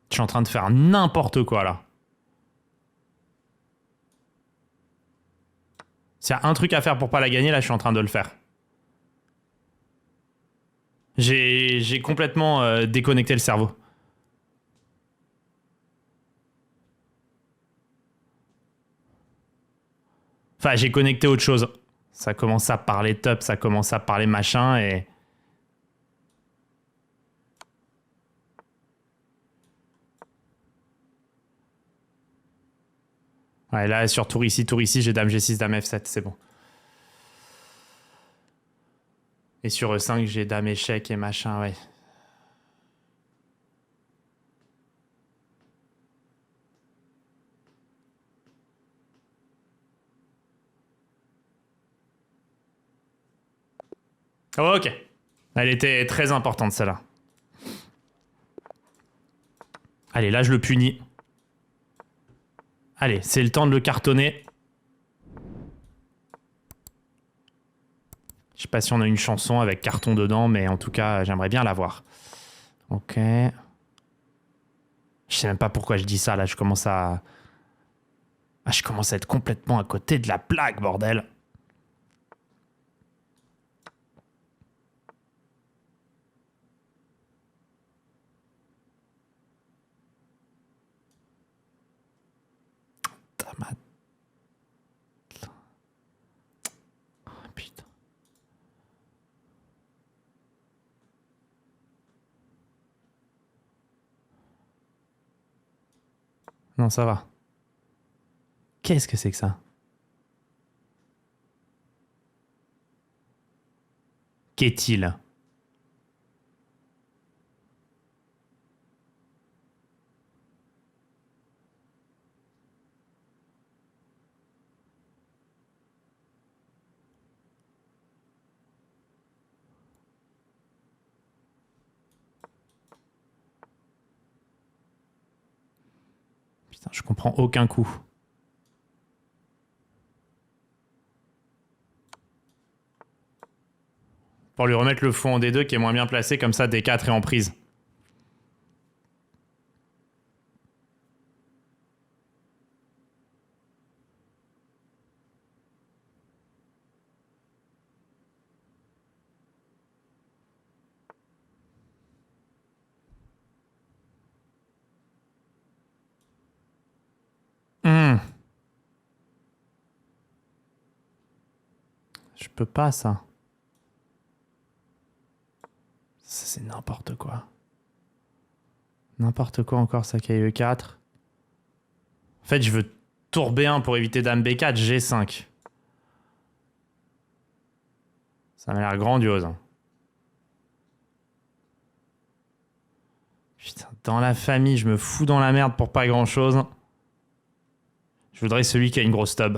Je suis en train de faire n'importe quoi là. S'il y a un truc à faire pour pas la gagner, là, je suis en train de le faire. J'ai complètement déconnecté le cerveau. Enfin, j'ai connecté autre chose. Ça commence à parler top, ça commence à parler machin et... Ouais, là, sur tour ici, j'ai dame G6, dame F7, c'est bon. Et sur E5, j'ai dame échec et machin, ouais. Oh, ok. Elle était très importante, celle-là. Allez, là, je le punis. Allez, c'est le temps de le cartonner. Je sais pas si on a une chanson avec carton dedans, mais en tout cas, j'aimerais bien l'avoir. Ok. Je sais même pas pourquoi je dis ça, là. Je commence à être complètement à côté de la plaque, bordel. Putain. Non, ça va. Qu'est-ce que c'est que ça? Qu'est-il? Putain, je comprends aucun coup. Pour lui remettre le fou en D2 qui est moins bien placé, comme ça D4 est en prise. Je peux pas, ça. Ça, c'est n'importe quoi. N'importe quoi encore, ça, KE4. En fait, je veux tour B1 pour éviter dame B4, G5. Ça m'a l'air grandiose. Putain, dans la famille, je me fous dans la merde pour pas grand-chose. Je voudrais celui qui a une grosse tub.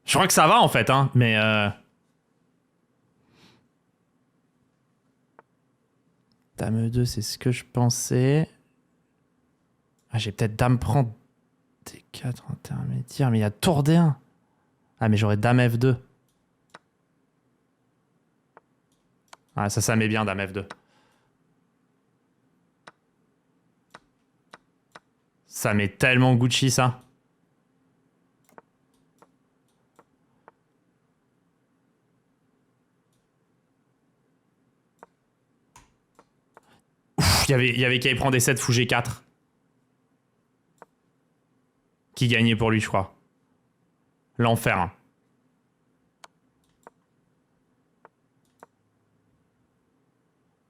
Je crois que ça va en fait, hein, mais... Dame E2, c'est ce que je pensais. Ah, j'ai peut-être Dame prend D4 intermédiaire, mais il y a Tour D1. Ah, mais j'aurais Dame F2. Ah, ça met bien, Dame F2. Ça met tellement Gucci, ça. Il y avait qu'à y prendre des 7 fou G4. Qui gagnait pour lui, je crois. L'enfer. Hein.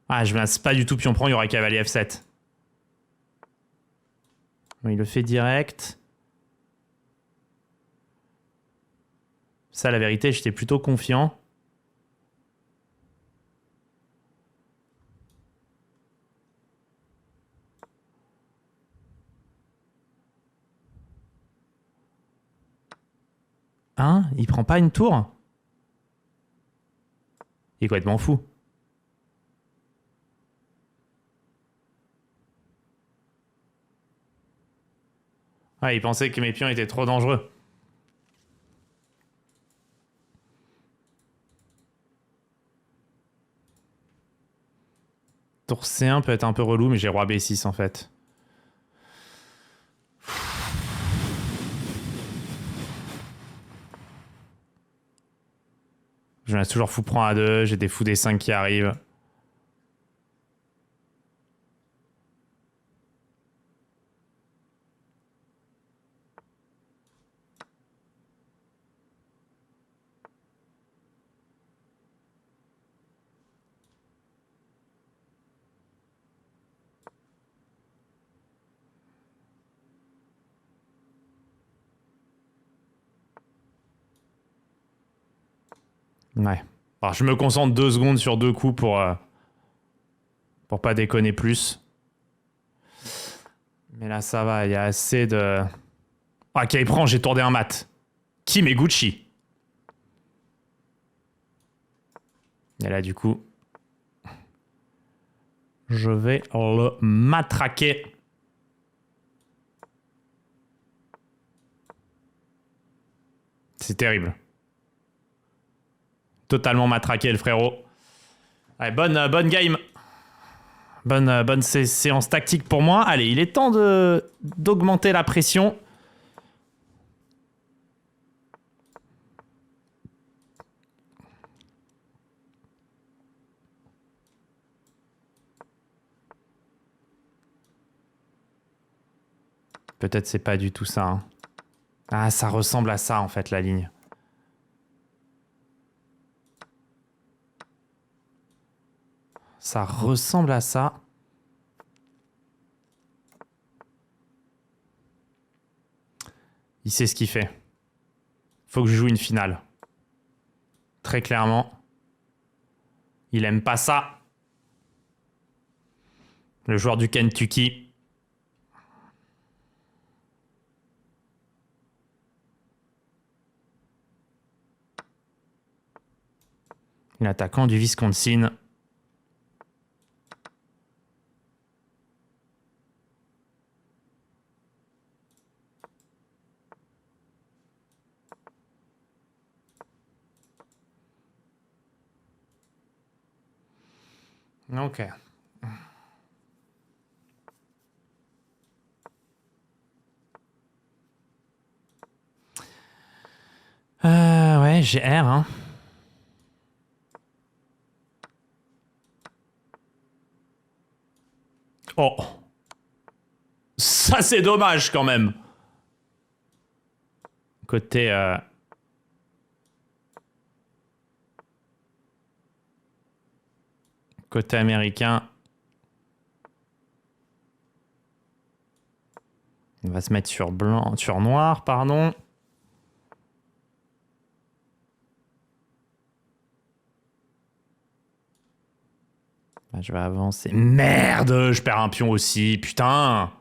Ah, je menace pas du tout pion prend, il y aurait cavalier F7. Bon, il le fait direct. Ça, la vérité, j'étais plutôt confiant. Hein? Il prend pas une tour? Il est complètement fou. Ah, il pensait que mes pions étaient trop dangereux. Tour C1 peut être un peu relou, mais j'ai roi B6 en fait. Je laisse toujours fou prend A2, j'ai des fous D5 qui arrivent. Ouais. Alors, je me concentre 2 secondes sur 2 coups pour pas déconner plus. Mais là, ça va, il y a assez de... Ah, qui prend, j'ai tourné un mat. Kim et Gucci. Et là, du coup, je vais le matraquer. C'est terrible. Totalement matraqué, le frérot. Allez, bonne game. Bonne séance tactique pour moi. Allez, il est temps d'augmenter la pression. Peut-être c'est pas du tout ça. Hein. Ah, ça ressemble à ça, en fait, la ligne. Ça ressemble à ça. Il sait ce qu'il fait. Faut que je joue une finale. Très clairement. Il aime pas ça. Le joueur du Kentucky. L'attaquant du Wisconsin. Ok. Ouais, j'ai R, hein. Oh. Ça, c'est dommage, quand même. Côté... Côté américain. On va se mettre sur blanc, sur noir, pardon. Là, je vais avancer. Merde, je perds un pion aussi. Putain.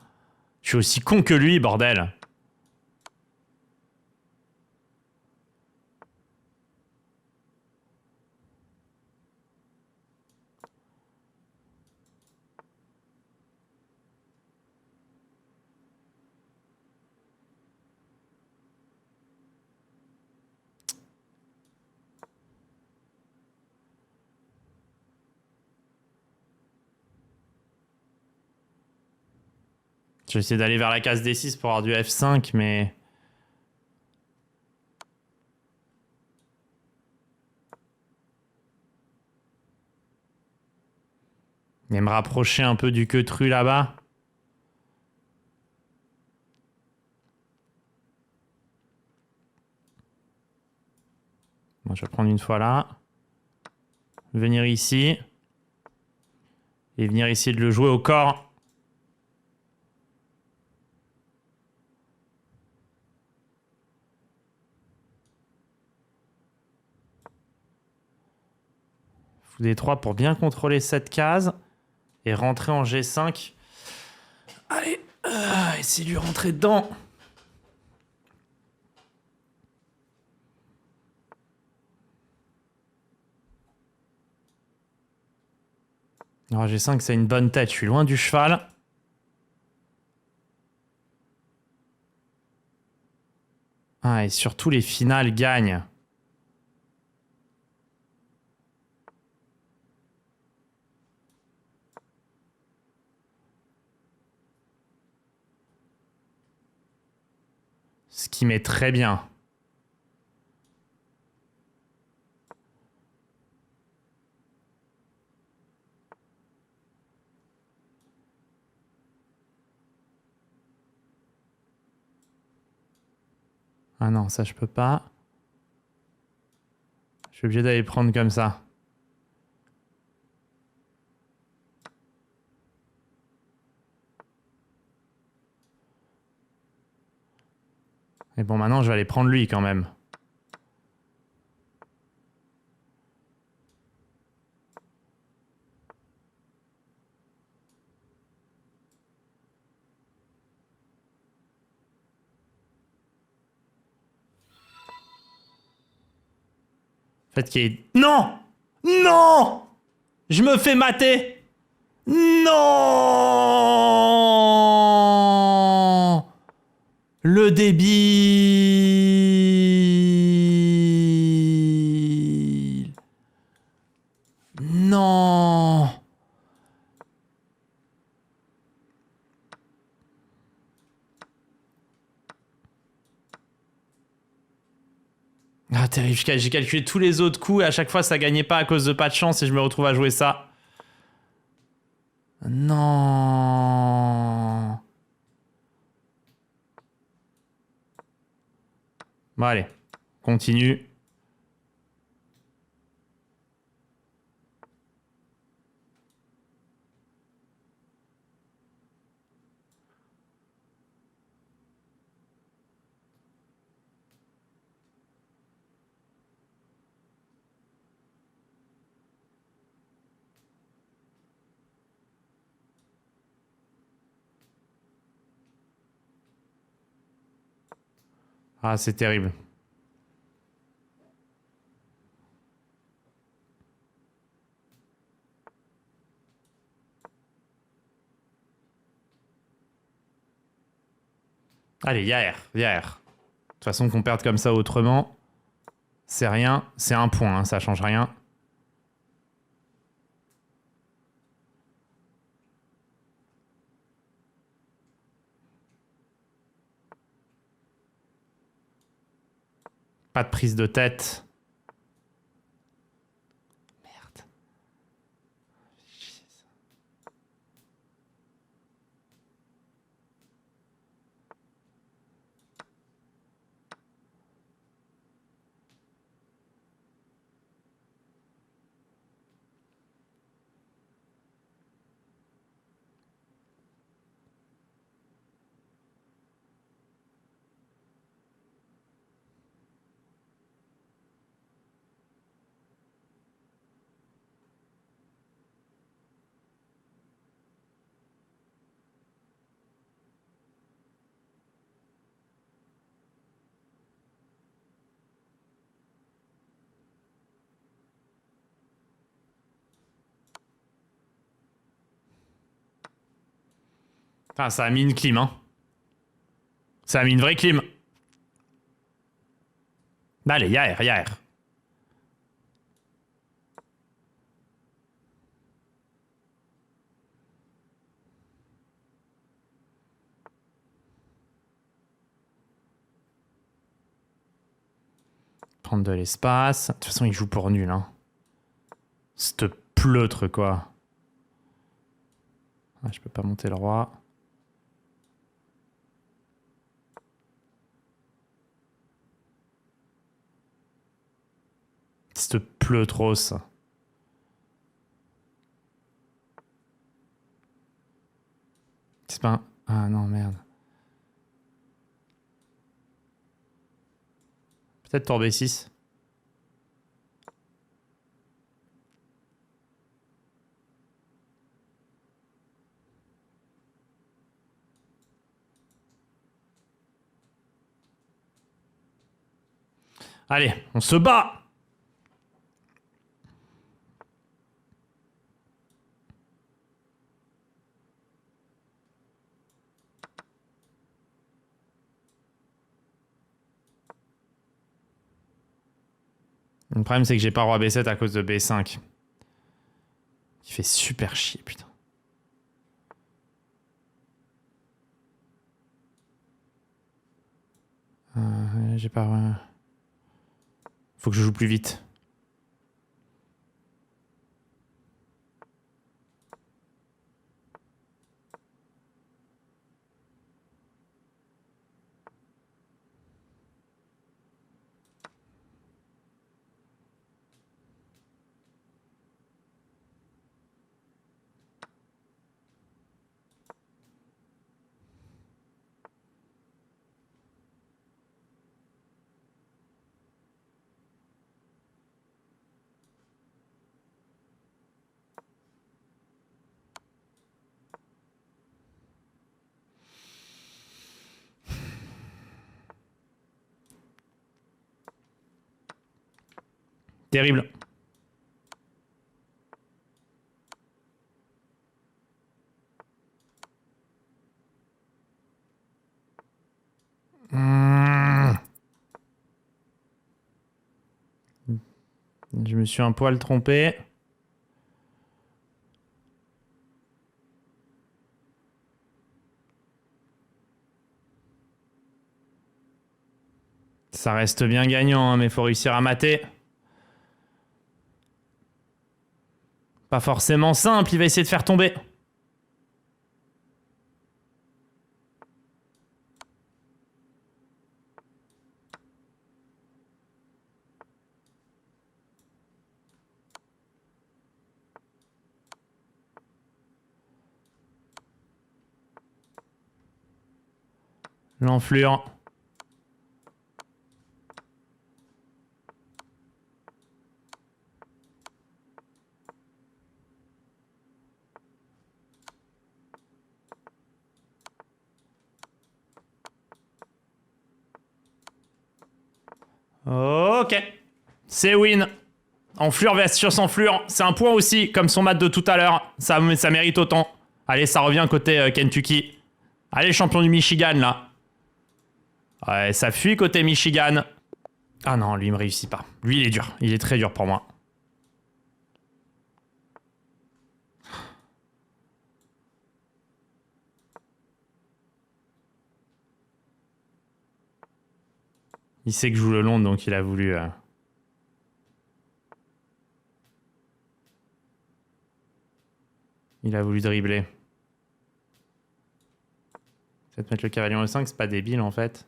Je suis aussi con que lui, bordel. Je vais essayer d'aller vers la case D6 pour avoir du F5, mais... Et me rapprocher un peu du queutru là-bas. Bon, je vais prendre une fois là. Venir ici. Et venir ici de le jouer au corps. Fou D3 pour bien contrôler cette case. Et rentrer en G5. Allez, essayer de lui rentrer dedans. Alors G5, c'est une bonne tête. Je suis loin du cheval. Ah, et surtout, les finales gagnent. Ce qui m'est très bien. Ah non, ça je peux pas. Je suis obligé d'aller prendre comme ça. Et bon, maintenant je vais aller prendre lui quand même. En fait, qu'il est... Non! Non! Je me fais mater! Non! Le débile! Non! Ah, terrible. J'ai calculé tous les autres coups et à chaque fois, ça gagnait pas à cause de pas de chance et je me retrouve à jouer ça. Non. Bon, allez. Continue. Ah, c'est terrible. Allez, Yair, Yair. De toute façon, qu'on perde comme ça autrement, c'est rien. C'est un point, hein, ça change rien. Pas de prise de tête. Merde. Ah, ça a mis une clim, hein. Ça a mis une vraie clim. Allez, y'a air, y'a air. Prendre de l'espace. De toute façon, il joue pour nul, hein. Cette pleutre, quoi. Ah, je peux pas monter le roi. Cette pleutros. C'est pas un... Ah non, merde. Peut-être tour B6. Allez, on se bat! Le problème, c'est que j'ai pas roi B7 à cause de B5. Qui fait super chier, putain. J'ai pas... Faut que je joue plus vite. Terrible. Je me suis un poil trompé. Ça reste bien gagnant, hein, mais il faut réussir à mater. Pas forcément simple, il va essayer de faire tomber. L'enflure. Ok. C'est win. Enflure versus enflure. C'est un point aussi, comme son mat de tout à l'heure. Ça mérite autant. Allez, ça revient côté Kentucky. Allez, champion du Michigan, là. Ouais, ça fuit côté Michigan. Ah non, lui, il me réussit pas. Lui, il est dur. Il est très dur pour moi. Il sait que je joue le long, donc il a voulu... Il a voulu dribbler. Peut-être mettre le cavalier en E5, c'est pas débile, en fait.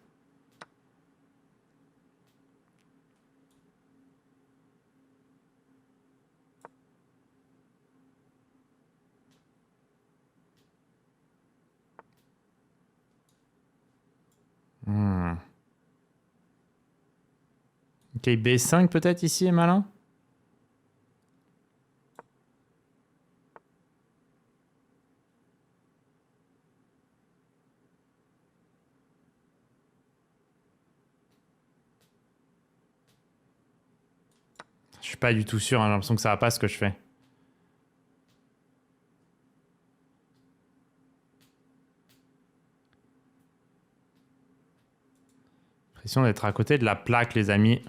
Ok, B5 peut-être ici est malin. Je suis pas du tout sûr, hein, j'ai l'impression que ça va pas ce que je fais. Question d'être à côté de la plaque, les amis.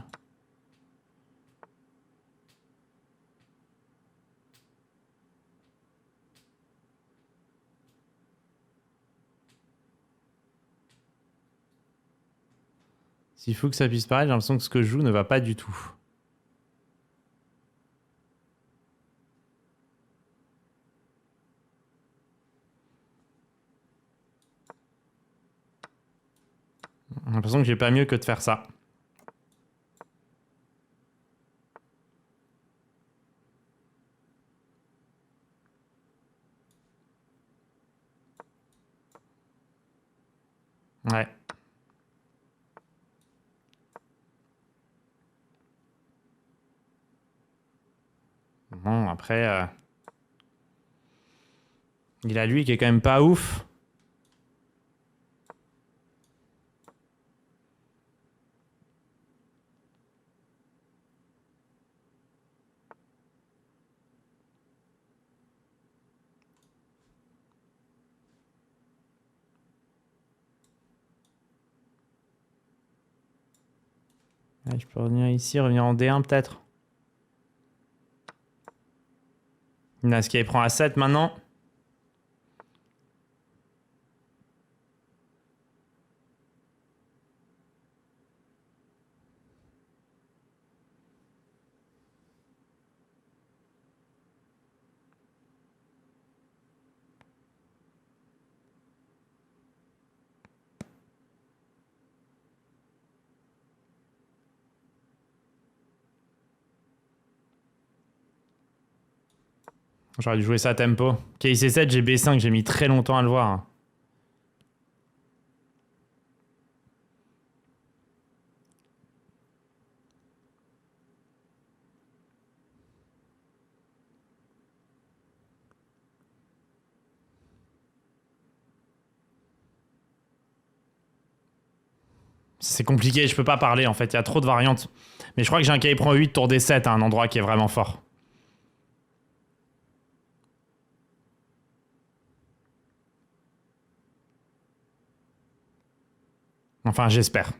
S'il faut que ça puisse paraître, j'ai l'impression que ce que je joue ne va pas du tout. J'ai l'impression que j'ai pas mieux que de faire ça. Ouais. Bon, après... Il a lui qui est quand même pas ouf. Ouais, je peux revenir ici, revenir en D1 peut-être. Nasca il prend A7 maintenant. J'aurais dû jouer ça à tempo. Ok, C7, j'ai B5, j'ai mis très longtemps à le voir. C'est compliqué, je peux pas parler en fait, il y a trop de variantes. Mais je crois que j'ai un cahier prend 8 tour D7 à un endroit qui est vraiment fort. Enfin, j'espère.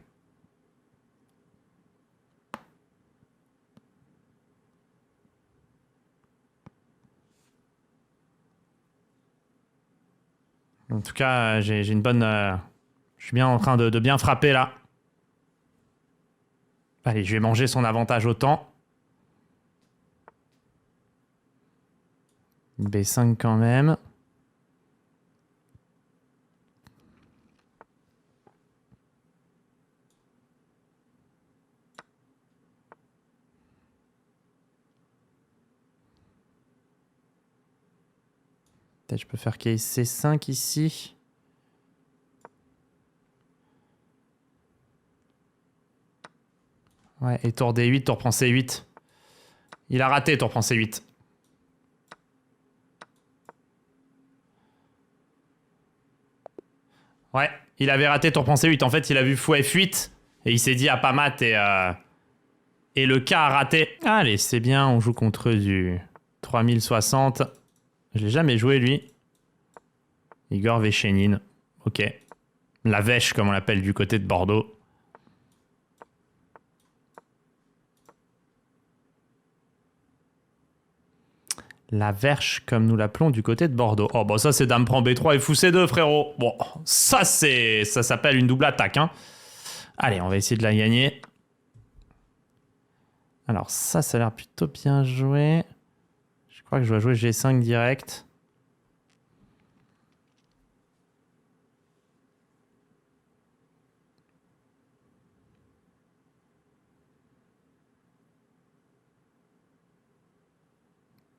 En tout cas, j'ai une bonne... je suis bien en train de bien frapper là. Allez, je vais manger son avantage autant. B5 quand même. Peut-être je peux faire case C5 ici. Ouais, et tour D8, tour prend C8. Il a raté, tour prend C8. Ouais, il avait raté tour prend C8. En fait, il a vu fou F8 et il s'est dit à pas mat et le K a raté. Allez, c'est bien, on joue contre du 3060. Je l'ai jamais joué, lui. Igor Vechenin. Ok. La Vèche, comme on l'appelle du côté de Bordeaux. La Verche, comme nous l'appelons du côté de Bordeaux. Oh, bah ça, c'est Dame prend B3 et fou C2, frérot. Bon, ça, ça s'appelle une double attaque. Hein. Allez, on va essayer de la gagner. Alors, ça a l'air plutôt bien joué. Je crois que je dois jouer G5 direct.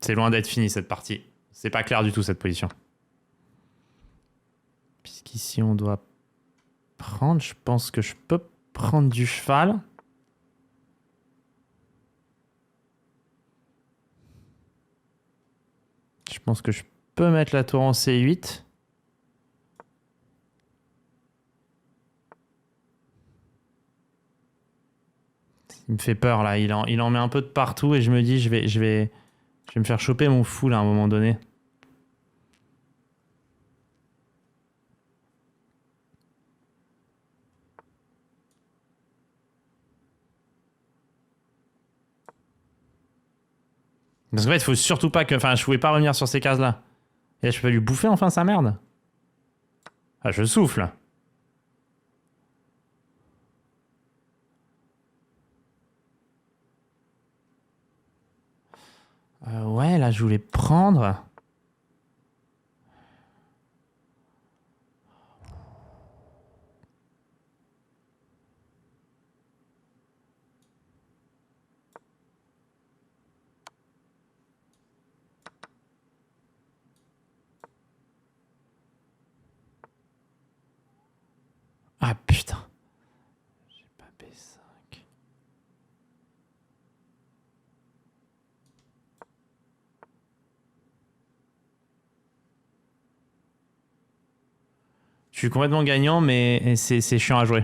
C'est loin d'être fini, cette partie. C'est pas clair du tout, cette position. Puisqu'ici, on doit prendre. Je pense que je peux prendre du cheval. Je pense que je peux mettre la tour en C8. Il me fait peur là, il en met un peu de partout et je me dis je vais me faire choper mon fou là à un moment donné. Parce qu'en fait, il faut surtout pas que... Enfin, je pouvais pas revenir sur ces cases-là. Et là, je peux lui bouffer enfin sa merde. Ah, je souffle. Ouais, là, je voulais prendre... Ah, putain. J'ai pas B5. Je suis complètement gagnant, mais c'est chiant à jouer.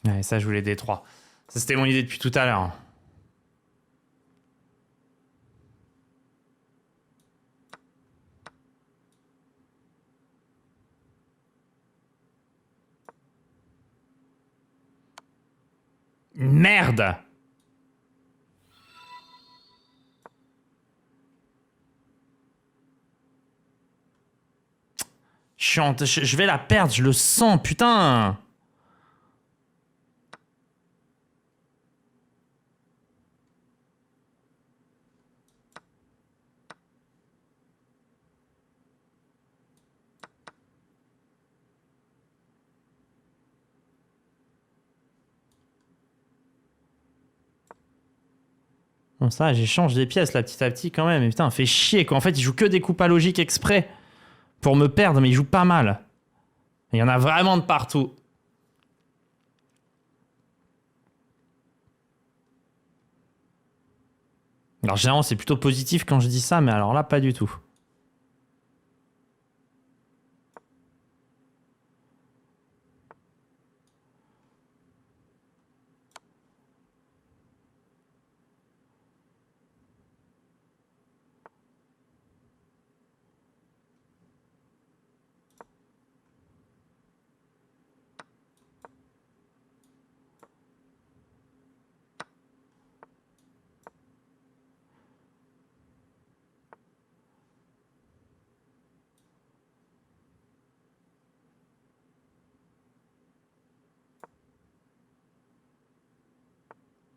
Ouais, ça, je voulais D3. Ça, c'était mon idée depuis tout à l'heure. Merde! Chiante, je vais la perdre, je le sens, putain! Bon, ça, j'échange des pièces là petit à petit quand même. Mais putain, fait chier quoi. En fait, il joue que des coups pas logiques exprès pour me perdre, mais il joue pas mal. Il y en a vraiment de partout. Alors, généralement, c'est plutôt positif quand je dis ça, mais alors là, pas du tout.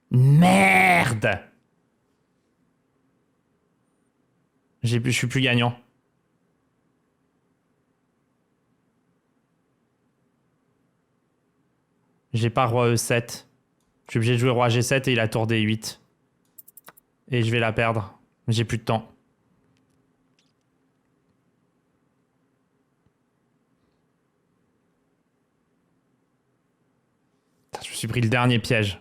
Merde! Je suis plus gagnant. J'ai pas roi E7. Je suis obligé de jouer roi G7 et il a tour D8. Et je vais la perdre. J'ai plus de temps. Je me suis pris le dernier piège.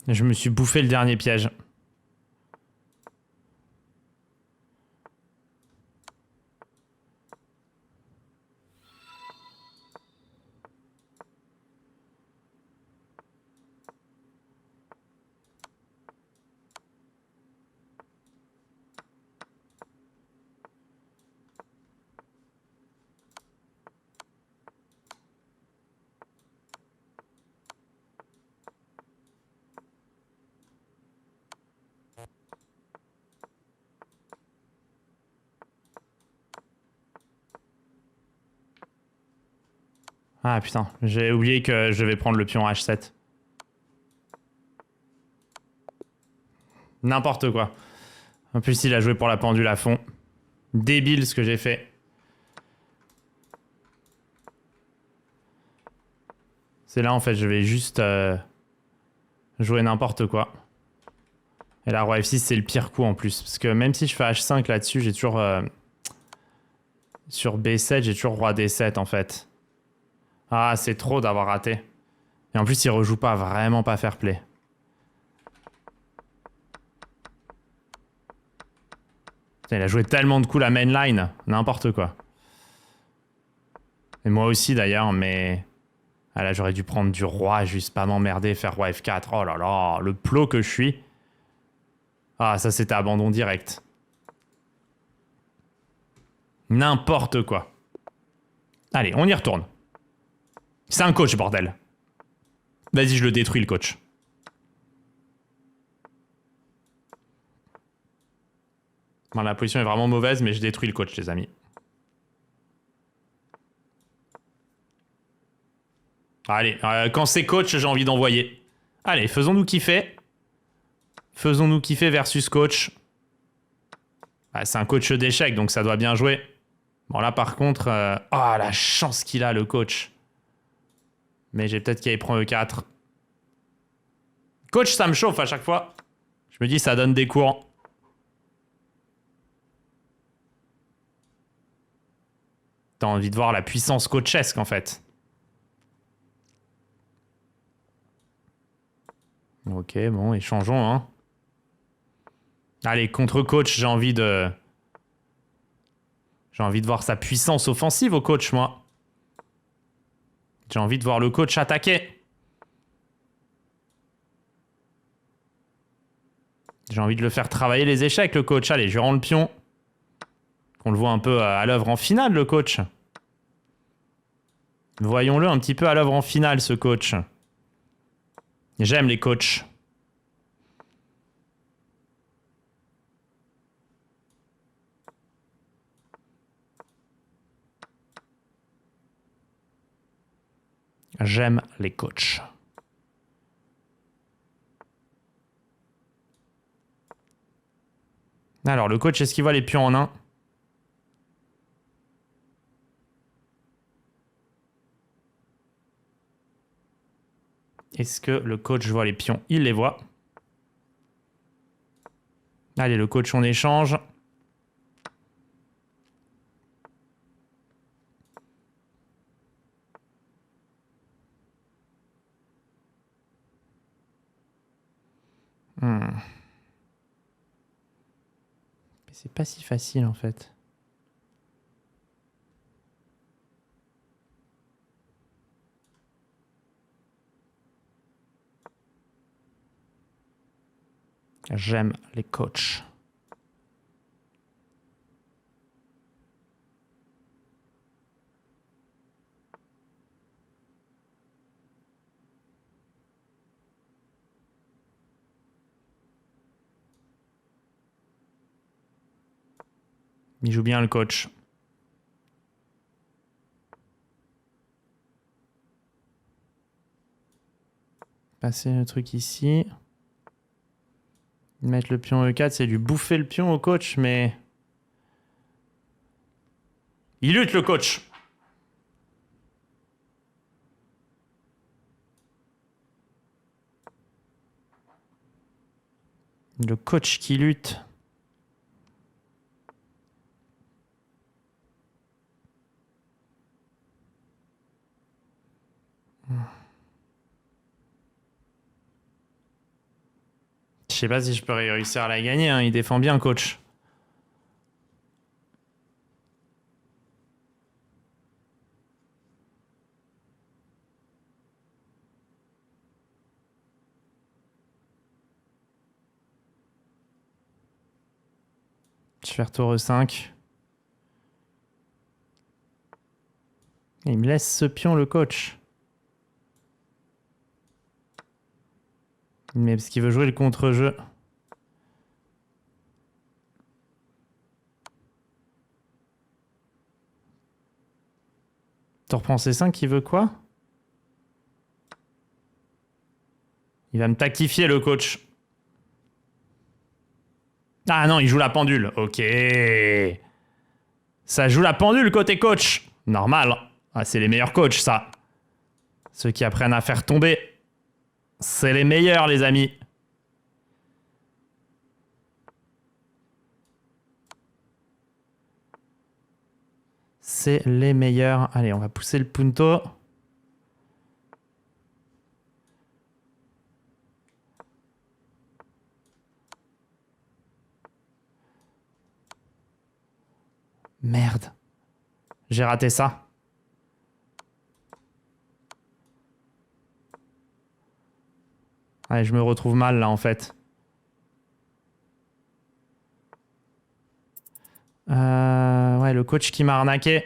Je me suis bouffé le dernier piège. Ah putain, j'ai oublié que je vais prendre le pion H7. N'importe quoi. En plus, il a joué pour la pendule à fond. Débile ce que j'ai fait. C'est là en fait, je vais juste jouer n'importe quoi. Et la roi F6, c'est le pire coup en plus. Parce que même si je fais H5 là-dessus, j'ai toujours... sur B7, j'ai toujours roi D7 en fait. Ah, c'est trop d'avoir raté. Et en plus, il rejoue pas, vraiment pas fair play. Putain, il a joué tellement de coups la mainline. N'importe quoi. Et moi aussi d'ailleurs, mais... Ah là, j'aurais dû prendre du roi, juste pas m'emmerder, faire roi F4. Oh là là, le plot que je suis. Ah, ça c'était abandon direct. N'importe quoi. Allez, on y retourne. C'est un coach, bordel. Vas-y, je le détruis, le coach. Bon, la position est vraiment mauvaise, mais je détruis le coach, les amis. Allez, quand c'est coach, j'ai envie d'envoyer. Allez, faisons-nous kiffer. Faisons-nous kiffer versus coach. Ah, c'est un coach d'échecs, donc ça doit bien jouer. Bon, là, par contre... Oh, la chance qu'il a, le coach. Mais j'ai peut-être qu'il prend E4. Coach, ça me chauffe à chaque fois. Je me dis, ça donne des cours. T'as envie de voir la puissance coachesque, en fait. Ok, bon, échangeons, hein. Allez, contre coach, j'ai envie de... J'ai envie de voir sa puissance offensive au coach, moi. J'ai envie de voir le coach attaquer. J'ai envie de le faire travailler les échecs, le coach. Allez, je rends le pion. Qu'on le voit un peu à l'œuvre en finale, le coach. Voyons-le un petit peu à l'œuvre en finale, ce coach. J'aime les coachs. J'aime les coachs. Alors, le coach, est-ce qu'il voit les pions en un? Est-ce que le coach voit les pions? Il les voit. Allez, le coach, on échange. Mais c'est pas si facile, en fait. J'aime les coachs. Il joue bien le coach. Passer le truc ici. Mettre le pion E4, c'est lui bouffer le pion au coach, mais... Il lutte, le coach. Le coach qui lutte. Je sais pas si je peux réussir à la gagner, hein. Il défend bien, coach. Je vais faire tour E5. Il me laisse ce pion, le coach. Mais parce qu'il veut jouer le contre-jeu. Tu reprends C5, il veut quoi? Il va me taquifier, le coach. Ah non, il joue la pendule. Ok. Ça joue la pendule côté coach. Normal. Ah, c'est les meilleurs coachs, ça. Ceux qui apprennent à faire tomber. C'est les meilleurs, les amis. C'est les meilleurs. Allez, on va pousser le punto. Merde. J'ai raté ça. Allez, je me retrouve mal là en fait. Ouais, le coach qui m'a arnaqué.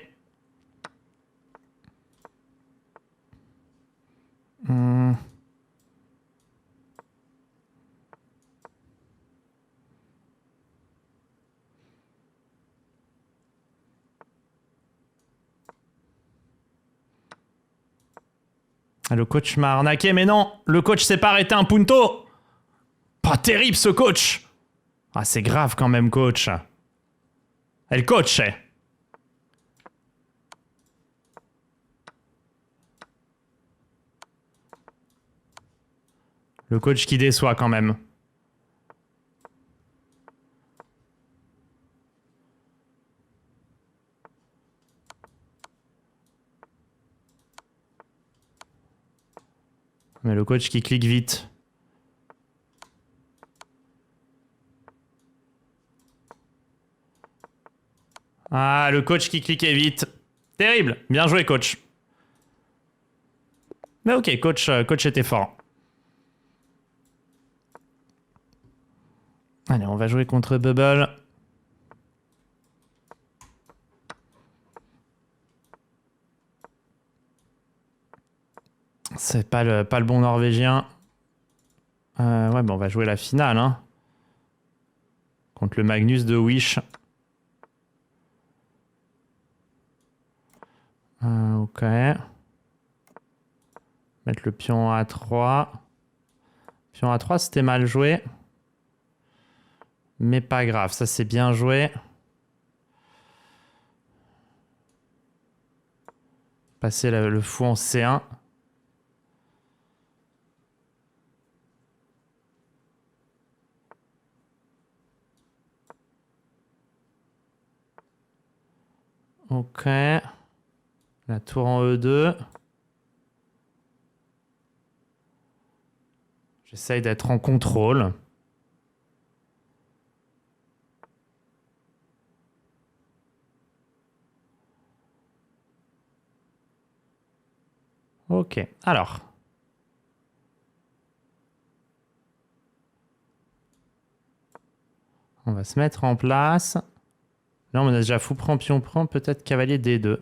Le coach m'a arnaqué, mais non, le coach s'est pas arrêté un punto. Pas terrible ce coach. Ah, c'est grave quand même, coach. Et le coach, c'est. Le coach qui déçoit quand même. Mais le coach qui clique vite. Ah, le coach qui cliquait vite. Terrible. Bien joué, coach. Mais ok, coach était fort. Allez, on va jouer contre Bubble. C'est pas le bon Norvégien. Ouais, bon, on va jouer la finale. Hein. Contre le Magnus de Wish. Ok. Mettre le pion A3. Pion A3, c'était mal joué. Mais pas grave, ça c'est bien joué. Passer le fou en C1. Ok. La tour en E2. J'essaye d'être en contrôle. Ok, alors. On va se mettre en place. Là, on a déjà fou prend, pion prend, peut-être cavalier D2.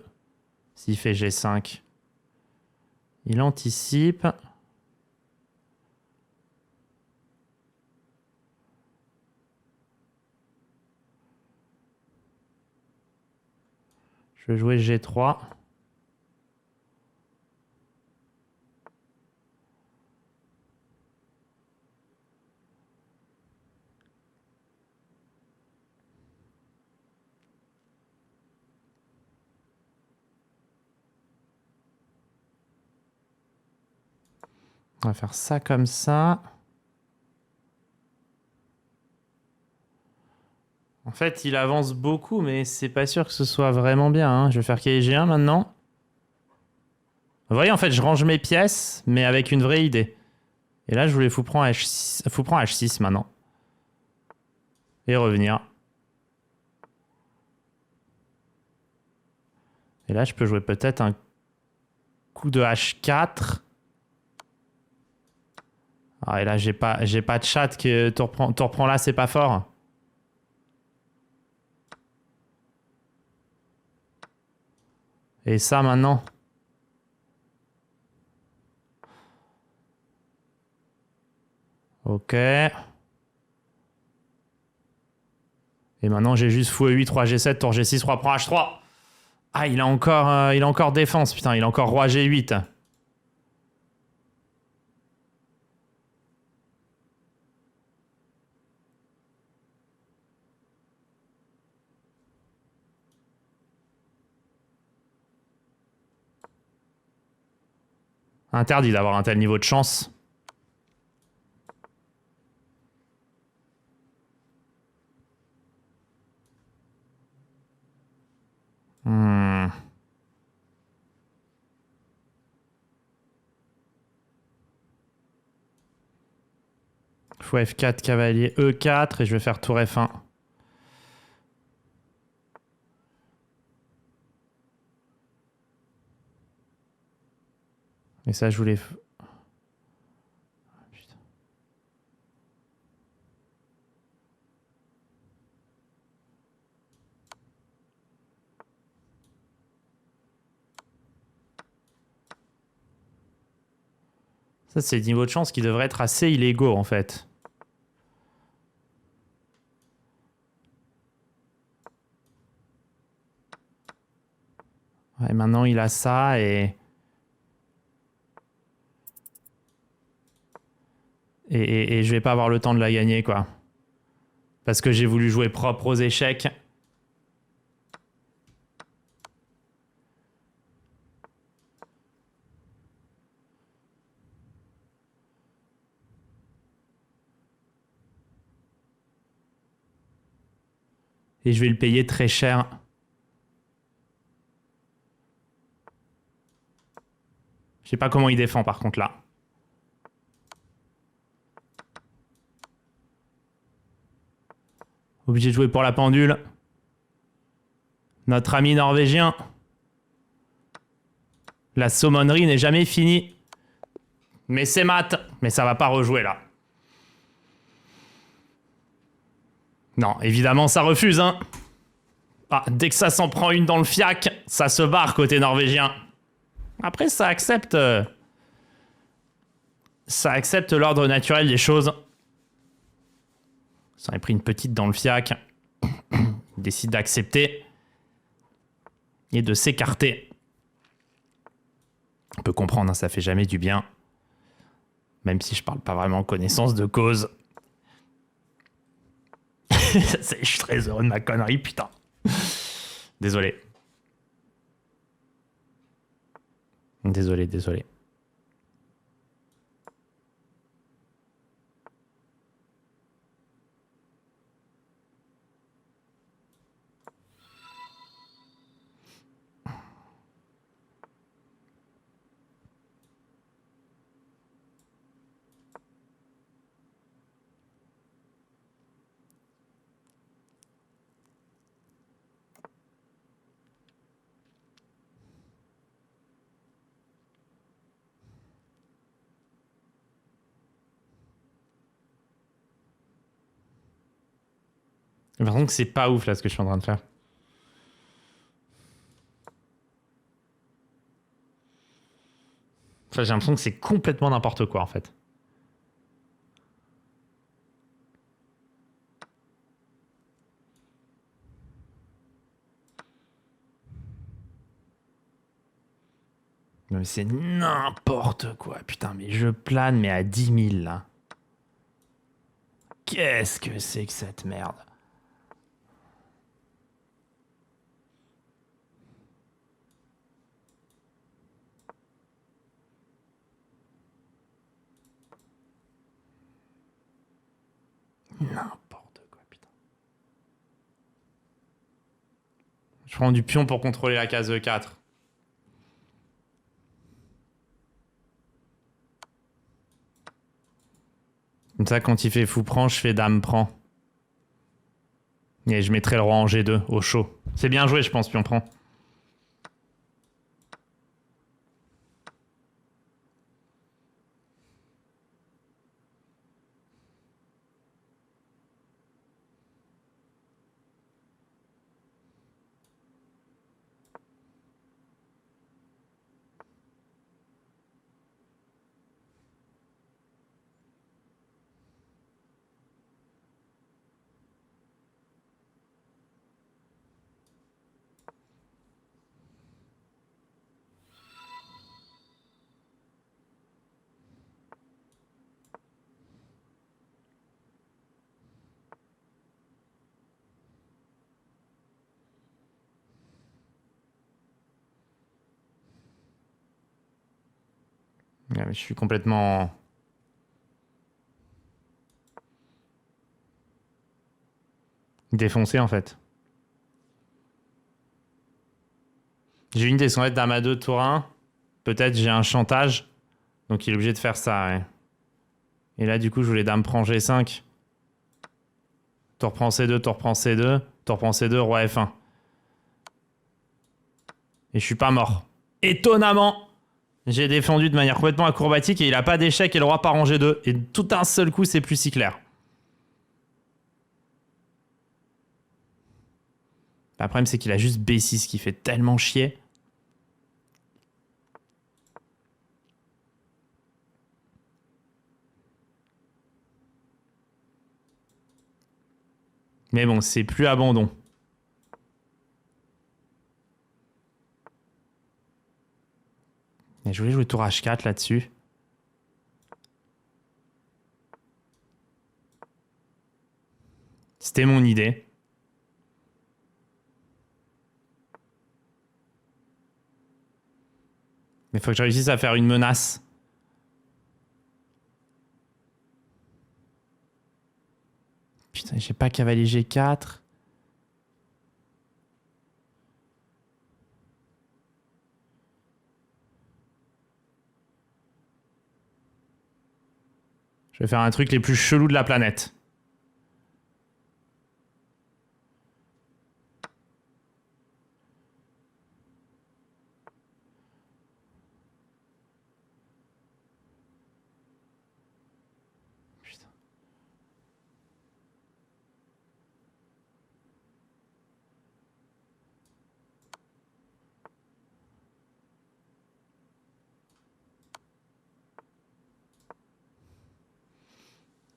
S'il fait G5. Il anticipe. Je vais jouer G3. On va faire ça comme ça. En fait, il avance beaucoup, mais c'est pas sûr que ce soit vraiment bien. Hein. Je vais faire G1 maintenant. Vous voyez, en fait, je range mes pièces, mais avec une vraie idée. Et là, je voulais fou prend H6 maintenant. Et revenir. Et là, je peux jouer peut-être un coup de H4. Ah, et là, j'ai pas de chat que tu reprends là, c'est pas fort. Et ça, maintenant. Ok. Et maintenant, j'ai juste fou E8, roi G7, tour G6, roi prend H3. Ah, il a encore défense, putain, il a encore roi G8. Interdit d'avoir un tel niveau de chance. Fou F4, cavalier E4, et je vais faire tour F1. Et ça, je voulais... Putain. Ça, c'est des niveaux de chance qui devraient être assez illégaux, en fait. Ouais, maintenant, il a ça et... Et je vais pas avoir le temps de la gagner, quoi. Parce que j'ai voulu jouer propre aux échecs. Et je vais le payer très cher. Je sais pas comment il défend, par contre, là. Obligé de jouer pour la pendule. Notre ami norvégien. La saumonnerie n'est jamais finie. Mais c'est mat. Mais ça va pas rejouer là. Non, évidemment, ça refuse, hein. Ah, dès que ça s'en prend une dans le fiac, ça se barre côté norvégien. Après, ça accepte... ça accepte l'ordre naturel des choses. Ça a pris une petite dans le fiac. Il décide d'accepter. Et de s'écarter. On peut comprendre, hein, ça fait jamais du bien. Même si je parle pas vraiment en connaissance de cause. Je suis très heureux de ma connerie, putain. Désolé. Désolé. J'ai l'impression que c'est pas ouf là ce que je suis en train de faire. Enfin, j'ai l'impression que c'est complètement n'importe quoi en fait. Mais c'est n'importe quoi, putain, mais je plane mais à 10 000 là. Qu'est-ce que c'est que cette merde? N'importe quoi, putain. Je prends du pion pour contrôler la case E4. Comme ça, quand il fait fou prend, je fais dame prend. Et je mettrai le roi en G2 au chaud. C'est bien joué, je pense, pion prend. Ouais, mais je suis complètement... défoncé en fait. J'ai une descendette dame à 2 tour 1. Peut-être j'ai un chantage. Donc il est obligé de faire ça, ouais. Et là du coup je voulais dame prend G5. Tour prend C2, tour prend C2. Tour prend C2, roi F1. Et je suis pas mort. Étonnamment. J'ai défendu de manière complètement acrobatique et il a pas d'échec et le roi part en G2. Et tout un seul coup, c'est plus si clair. Le problème, c'est qu'il a juste B6 qui fait tellement chier. Mais bon, c'est plus abandon. Et je voulais jouer tour H4 là-dessus. C'était mon idée. Mais il faut que je réussisse à faire une menace. Putain, j'ai pas cavalier G4. Je vais faire un truc les plus chelous de la planète. Putain.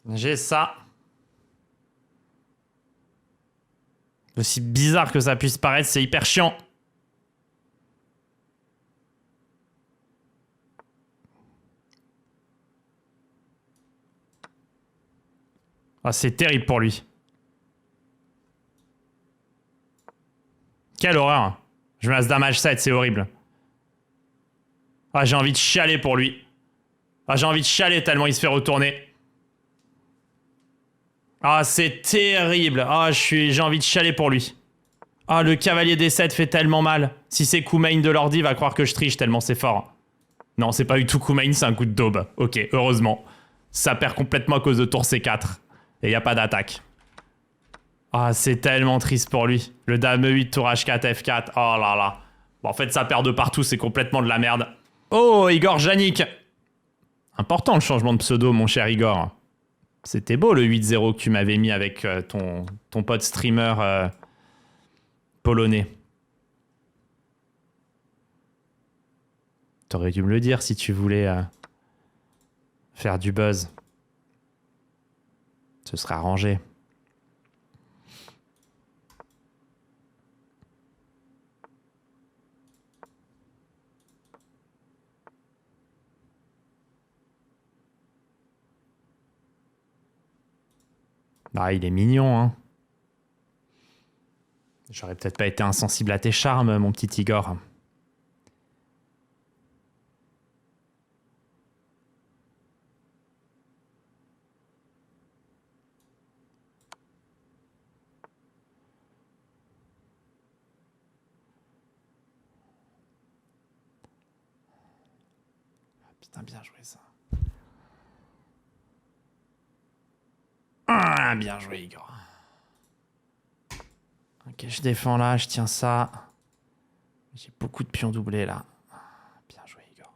J'ai ça. Aussi bizarre que ça puisse paraître, c'est hyper chiant. Ah, c'est terrible pour lui. Quelle horreur. Je me laisse dame H7, c'est horrible. Ah, j'ai envie de chialer pour lui. Ah, j'ai envie de chialer tellement il se fait retourner. Ah, c'est terrible. Ah, j'ai envie de chialer pour lui. Ah, le cavalier D7 fait tellement mal. Si c'est coup main de l'ordi, il va croire que je triche tellement c'est fort. Non, c'est pas du tout coup main, c'est un coup de daube. Ok, heureusement. Ça perd complètement à cause de tour C4. Et y a pas d'attaque. Ah, c'est tellement triste pour lui. Le dame E8, tour H4, F4. Oh là là. Bon, en fait, ça perd de partout, c'est complètement de la merde. Oh, Igor Janik. Important le changement de pseudo, mon cher Igor. C'était beau le 8-0 que tu m'avais mis avec ton pote streamer polonais. T'aurais dû me le dire si tu voulais faire du buzz. Ce serait arrangé. Ah, il est mignon, hein. J'aurais peut-être pas été insensible à tes charmes, mon petit Igor. Putain, bien joué ça. Ah, bien joué, Igor. Ok, je défends là, je tiens ça. J'ai beaucoup de pions doublés là. Bien joué, Igor.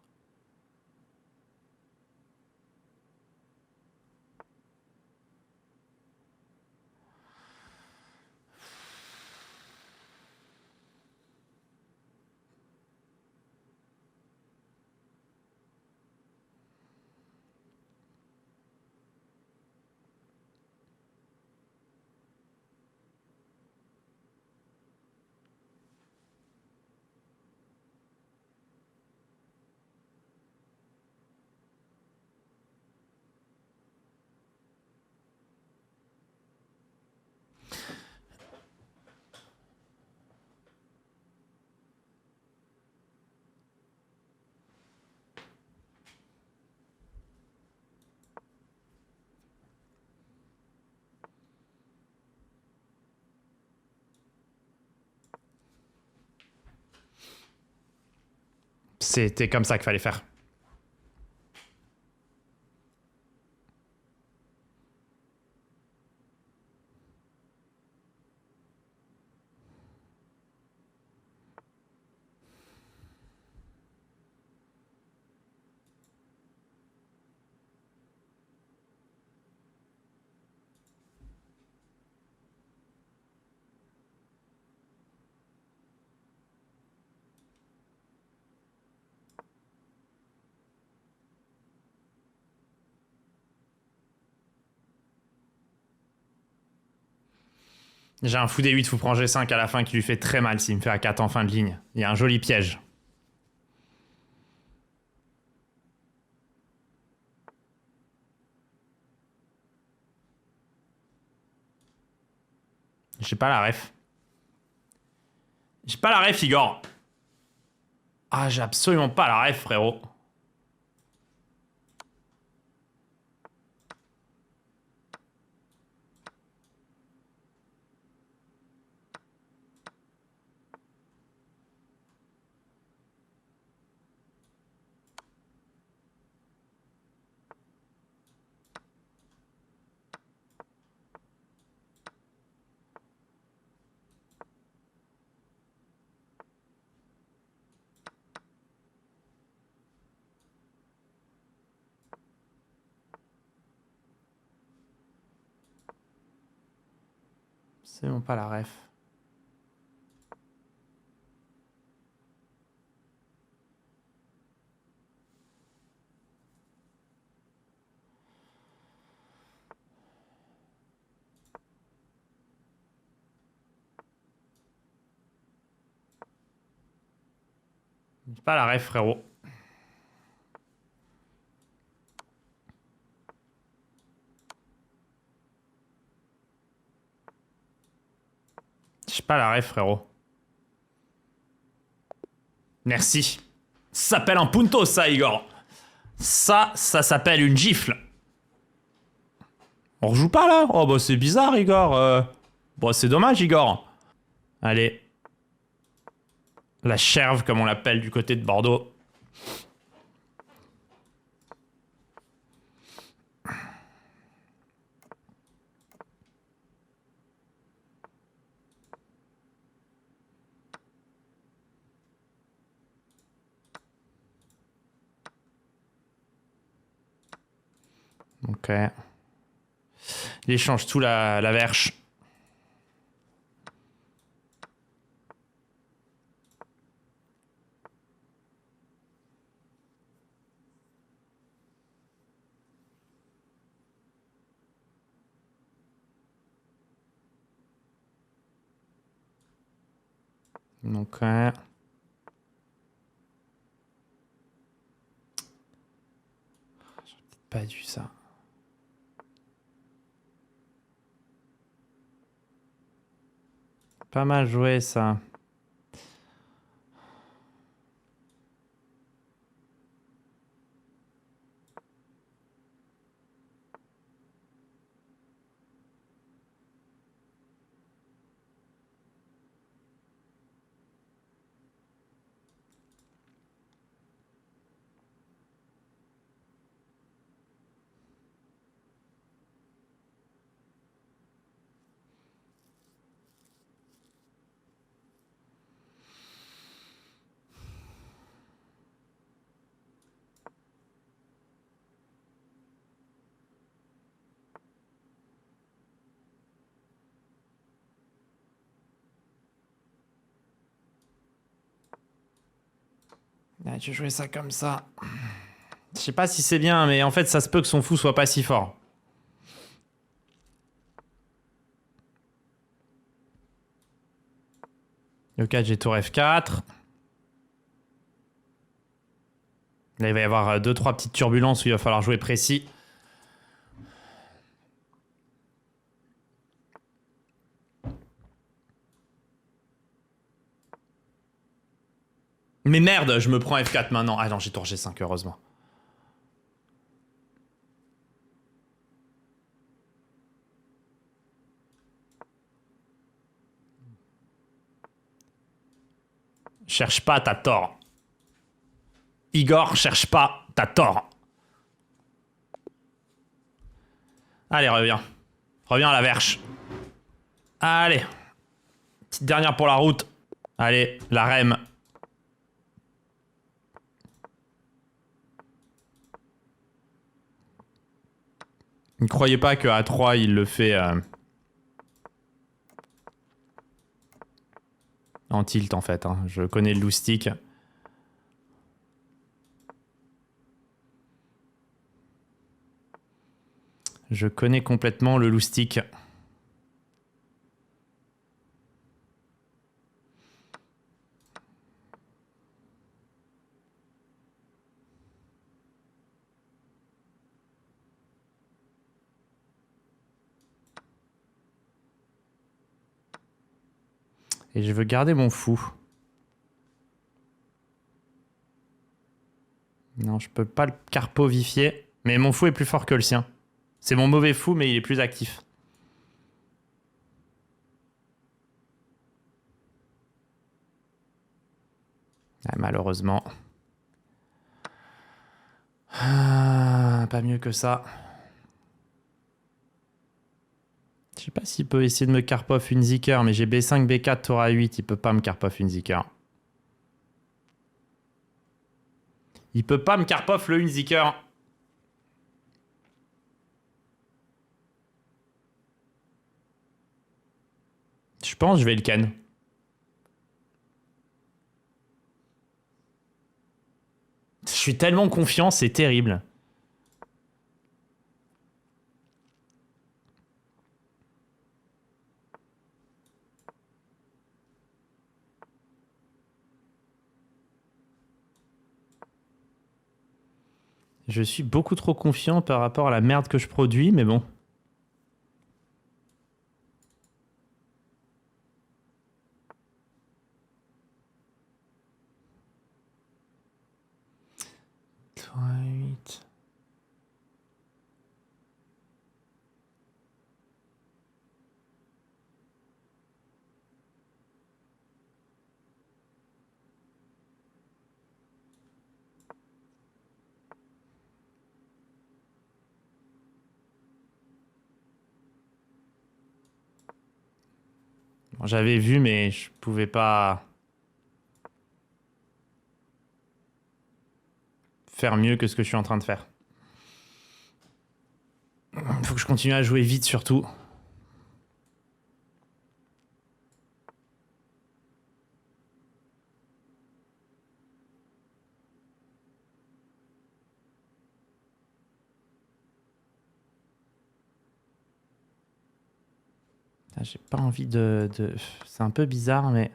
C'était comme ça qu'il fallait faire. J'ai un fou D8, fou prend G5 à la fin qui lui fait très mal s'il me fait A4 en fin de ligne. Il y a un joli piège. J'ai pas la ref. J'ai pas la ref, Igor. Ah, j'ai absolument pas la ref, frérot. C'est vraiment pas la ref. J'ai pas la ref, frérot. J'ai pas la ref, frérot. Merci. Ça s'appelle un punto, ça, Igor. Ça s'appelle une gifle. On rejoue pas, là? Oh, bah, c'est bizarre, Igor. Bon, c'est dommage, Igor. Allez. La cherve, comme on l'appelle du côté de Bordeaux. Ok. Il échange tout la verche. Ok. J'aurais peut-être pas dû ça. Pas mal joué, ça. Ah, tu jouais ça comme ça. Je sais pas si c'est bien, mais en fait, ça se peut que son fou soit pas si fort. Le 4, j'ai tour F4. Là, il va y avoir 2-3 petites turbulences où il va falloir jouer précis. Mais merde, je me prends F4 maintenant. Ah non, j'ai tour G5, heureusement. Cherche pas, t'as tort. Igor, cherche pas, t'as tort. Allez, reviens. Reviens à la verche. Allez. Petite dernière pour la route. Allez, la rem. Ne croyez pas que à 3 il le fait en tilt en fait. Hein. Je connais le loustic. Je connais complètement le loustic. Et je veux garder mon fou. Non, je peux pas le carpovifier. Mais mon fou est plus fort que le sien. C'est mon mauvais fou, mais il est plus actif. Ah, malheureusement. Ah, pas mieux que ça. Je sais pas s'il peut essayer de me carpoff une Zicker, mais j'ai B5, B4, tour A8. Il peut pas me carpoff une Zicker. Il peut pas me carpoff le une Zicker. Je pense que je vais le ken. Je suis tellement confiant, c'est terrible. Je suis beaucoup trop confiant par rapport à la merde que je produis, mais bon. Tour A8. Bon, j'avais vu, mais je pouvais pas faire mieux que ce que je suis en train de faire. Faut que je continue à jouer vite, surtout. J'ai pas envie de... C'est un peu bizarre, mais...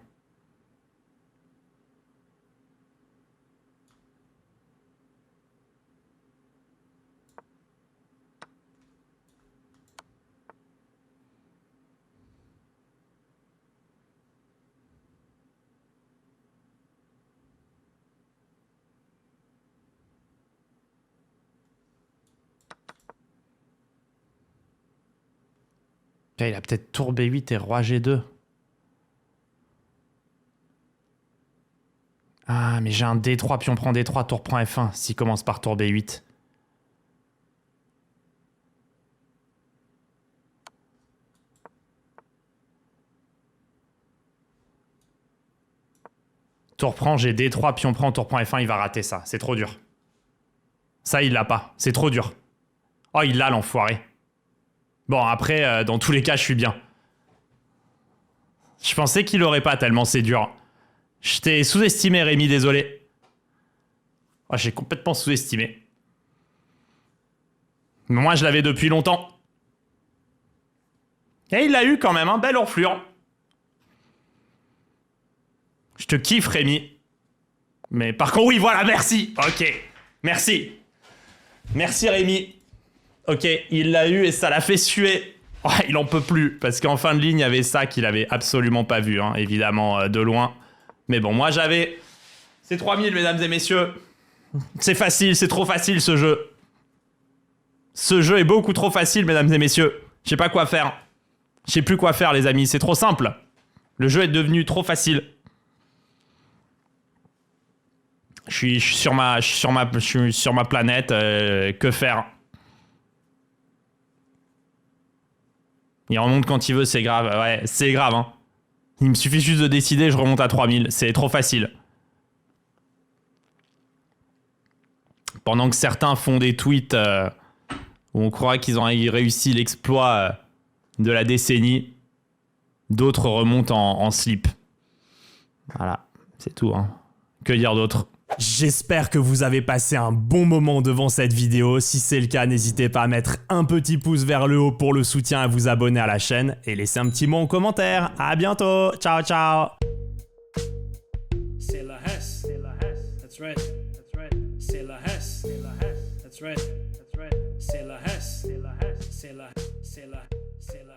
Là, il a peut-être tour B8 et roi G2. Ah, mais j'ai un D3, pion prend D3, tour prend F1, s'il commence par tour B8. Tour prend, j'ai D3, pion prend, tour prend F1, il va rater ça. C'est trop dur. Ça, il l'a pas. C'est trop dur. Oh, il l'a, l'enfoiré. Bon, après, dans tous les cas, je suis bien. Je pensais qu'il aurait pas tellement c'est dur. Je t'ai sous-estimé, Rémi, désolé. Oh, j'ai complètement sous-estimé. Moi, je l'avais depuis longtemps. Et il l'a eu quand même, hein, belle enflure. Je te kiffe, Rémi. Mais par contre, oui, voilà, merci. Ok, merci. Merci, Rémi. Ok, il l'a eu et ça l'a fait suer. Oh, il en peut plus, parce qu'en fin de ligne, il y avait ça qu'il avait absolument pas vu, hein, évidemment, de loin. Mais bon, moi, j'avais... C'est 3000, mesdames et messieurs. C'est facile, c'est trop facile, ce jeu. Ce jeu est beaucoup trop facile, mesdames et messieurs. Je sais pas quoi faire. Je sais plus quoi faire, les amis, c'est trop simple. Le jeu est devenu trop facile. Je suis sur ma planète. Que faire? Il remonte quand il veut, c'est grave. Ouais, c'est grave. Hein. Il me suffit juste de décider, je remonte à 3000. C'est trop facile. Pendant que certains font des tweets où on croit qu'ils ont réussi l'exploit de la décennie, d'autres remontent en slip. Voilà, c'est tout. Hein. Que dire d'autre? J'espère que vous avez passé un bon moment devant cette vidéo. Si c'est le cas, n'hésitez pas à mettre un petit pouce vers le haut pour le soutien, à vous abonner à la chaîne et laisser un petit mot en commentaire. À bientôt. Ciao, ciao. C'est la Hesse. C'est la Hesse. That's right. That's right. C'est la Hesse. C'est la Hesse. That's right. That's right. C'est la Hesse. C'est la Hesse. C'est la. C'est la. C'est la.